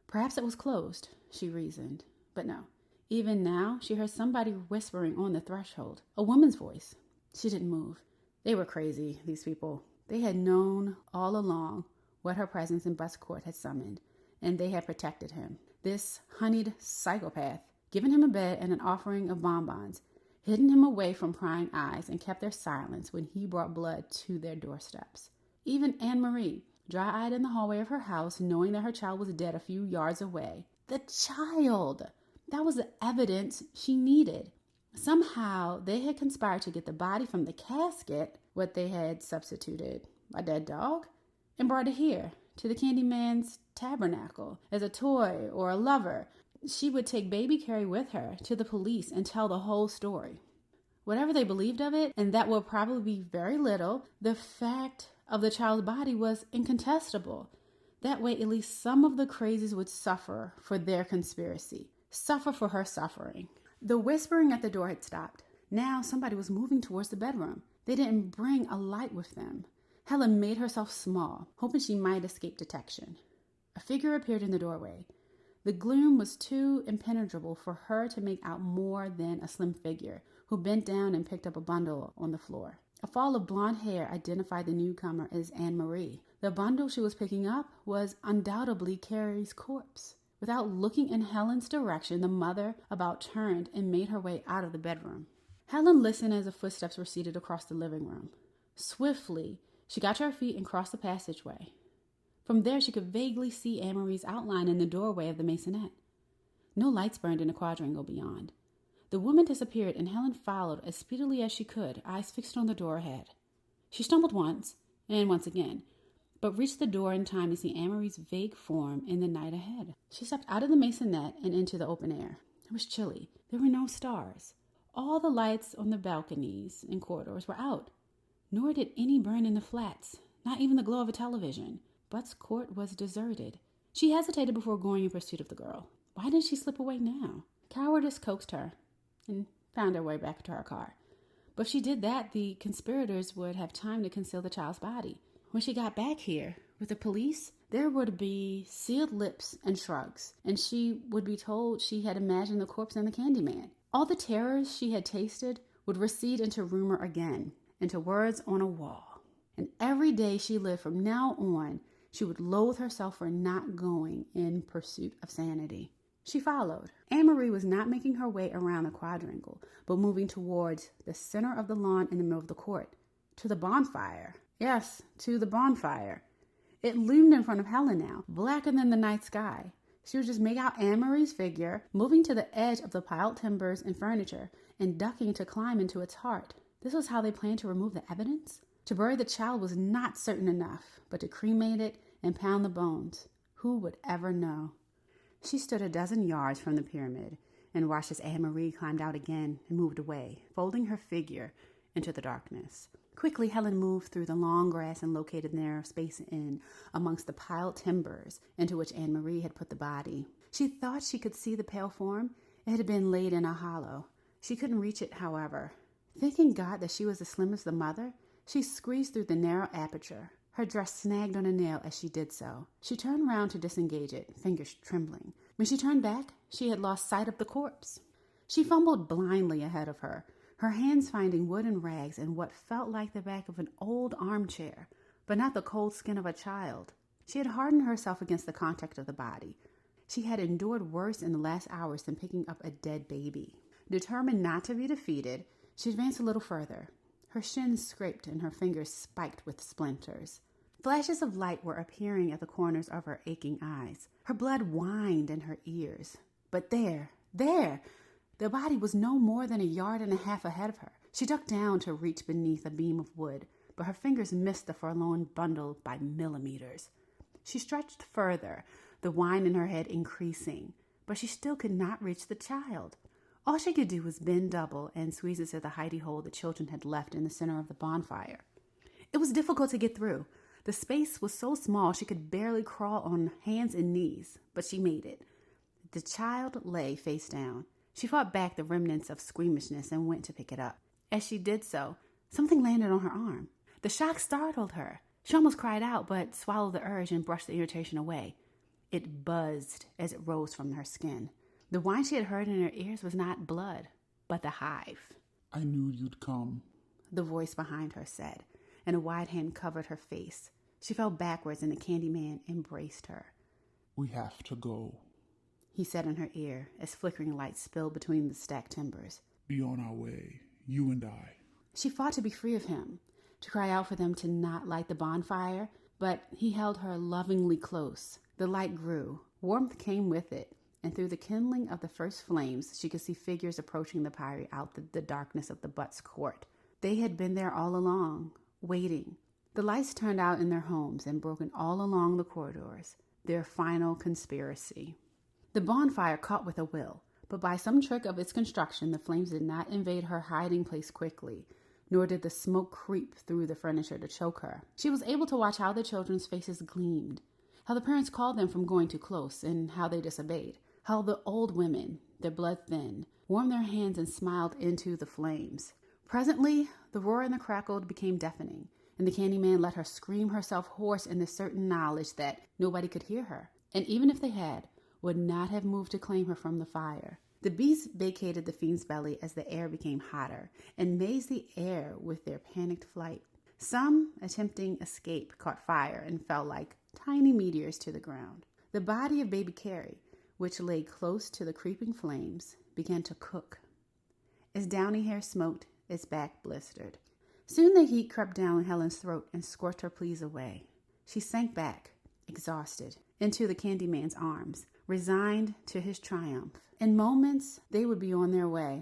Perhaps it was closed, she reasoned. But no. Even now, she heard somebody whispering on the threshold. A woman's voice. She didn't move. They were crazy, these people. They had known all along what her presence in Bus Court had summoned, and they had protected him. This honeyed psychopath, given him a bed and an offering of bonbons, hidden him away from prying eyes, and kept their silence when he brought blood to their doorsteps. Even Anne-Marie, dry-eyed in the hallway of her house, knowing that her child was dead a few yards away. The child! That was the evidence she needed. Somehow, they had conspired to get the body from the casket, what they had substituted, a dead dog, and brought it here, to the Candyman's tabernacle, as a toy or a lover. She would take baby Carrie with her to the police and tell the whole story. Whatever they believed of it, and that would probably be very little, the fact of the child's body was incontestable. That way, at least some of the crazies would suffer for their conspiracy, suffer for her suffering. The whispering at the door had stopped. Now somebody was moving towards the bedroom. They didn't bring a light with them. Helen made herself small, hoping she might escape detection. A figure appeared in the doorway. The gloom was too impenetrable for her to make out more than a slim figure who bent down and picked up a bundle on the floor. A fall of blonde hair identified the newcomer as Anne-Marie. The bundle she was picking up was undoubtedly Carrie's corpse. Without looking in Helen's direction, the mother about turned and made her way out of the bedroom. Helen listened as the footsteps receded across the living room. Swiftly, she got to her feet and crossed the passageway. From there, she could vaguely see Anne-Marie's outline in the doorway of the maisonette. No lights burned in the quadrangle beyond. The woman disappeared, and Helen followed as speedily as she could, eyes fixed on the door ahead. She stumbled once, and once again, but reached the door in time to see Anne-Marie's vague form in the night ahead. She stepped out of the maisonette and into the open air. It was chilly. There were no stars. All the lights on the balconies and corridors were out, nor did any burn in the flats, not even the glow of a television. Butts Court was deserted. She hesitated before going in pursuit of the girl. Why didn't she slip away now? Cowardice coaxed her and found her way back to her car. But if she did that, the conspirators would have time to conceal the child's body. When she got back here with the police, there would be sealed lips and shrugs, and she would be told she had imagined the corpse and the Candyman. All the terrors she had tasted would recede into rumor again, into words on a wall. And every day she lived from now on, she would loathe herself for not going in pursuit of sanity. She followed. Anne-Marie was not making her way around the quadrangle, but moving towards the center of the lawn in the middle of the court, to the bonfire. Yes, to the bonfire. It loomed in front of Helen now, blacker than the night sky. She would just make out Anne-Marie's figure, moving to the edge of the piled timbers and furniture, and ducking to climb into its heart. This was how they planned to remove the evidence? To bury the child was not certain enough, but to cremate it and pound the bones. Who would ever know? She stood a dozen yards from the pyramid and watched as Anne-Marie climbed out again and moved away, folding her figure into the darkness. Quickly, Helen moved through the long grass and located the narrow space in amongst the piled timbers into which Anne-Marie had put the body. She thought she could see the pale form. It had been laid in a hollow. She couldn't reach it, however. Thanking God that she was as slim as the mother, she squeezed through the narrow aperture. Her dress snagged on a nail as she did so. She turned round to disengage it, fingers trembling. When she turned back, she had lost sight of the corpse. She fumbled blindly ahead of her, her hands finding wooden rags and what felt like the back of an old armchair, but not the cold skin of a child. She had hardened herself against the contact of the body. She had endured worse in the last hours than picking up a dead baby. Determined not to be defeated, she advanced a little further. Her shins scraped and her fingers spiked with splinters. Flashes of light were appearing at the corners of her aching eyes. Her blood whined in her ears. But there! The body was no more than 1.5 yards ahead of her. She ducked down to reach beneath a beam of wood, but her fingers missed the forlorn bundle by millimeters. She stretched further, the whine in her head increasing, but she still could not reach the child. All she could do was bend double and squeeze into the hidey hole the children had left in the center of the bonfire. It was difficult to get through. The space was so small she could barely crawl on hands and knees, but she made it. The child lay face down. She fought back the remnants of squeamishness and went to pick it up. As she did so, something landed on her arm. The shock startled her. She almost cried out, but swallowed the urge and brushed the irritation away. It buzzed as it rose from her skin. The whine she had heard in her ears was not blood, but the hive. I knew you'd come, the voice behind her said, and a wide hand covered her face. She fell backwards and the Candyman embraced her. We have to go, he said in her ear as flickering light spilled between the stacked timbers. Be on our way, you and I. She fought to be free of him, to cry out for them to not light the bonfire, but he held her lovingly close. The light grew. Warmth came with it. and through the kindling of the first flames, she could see figures approaching the pyre out the darkness of the Butts court. They had been there all along, waiting. The lights turned out in their homes and broken all along the corridors, their final conspiracy. The bonfire caught with a will, but by some trick of its construction, the flames did not invade her hiding place quickly, nor did the smoke creep through the furniture to choke her. She was able to watch how the children's faces gleamed, how the parents called them from going too close, and how they disobeyed, how the old women, their blood thin, warmed their hands and smiled into the flames. Presently, the roar and the crackle became deafening, and the Candyman let her scream herself hoarse in the certain knowledge that nobody could hear her, and even if they had, would not have moved to claim her from the fire. The beasts vacated the fiend's belly as the air became hotter and mazed the air with their panicked flight. Some, attempting escape, caught fire and fell like tiny meteors to the ground. The body of baby Carrie, which lay close to the creeping flames, began to cook. Its downy hair smoked, its back blistered. Soon the heat crept down Helen's throat and scorched her pleas away. She sank back, exhausted, into the Candyman's arms, resigned to his triumph. In moments, they would be on their way,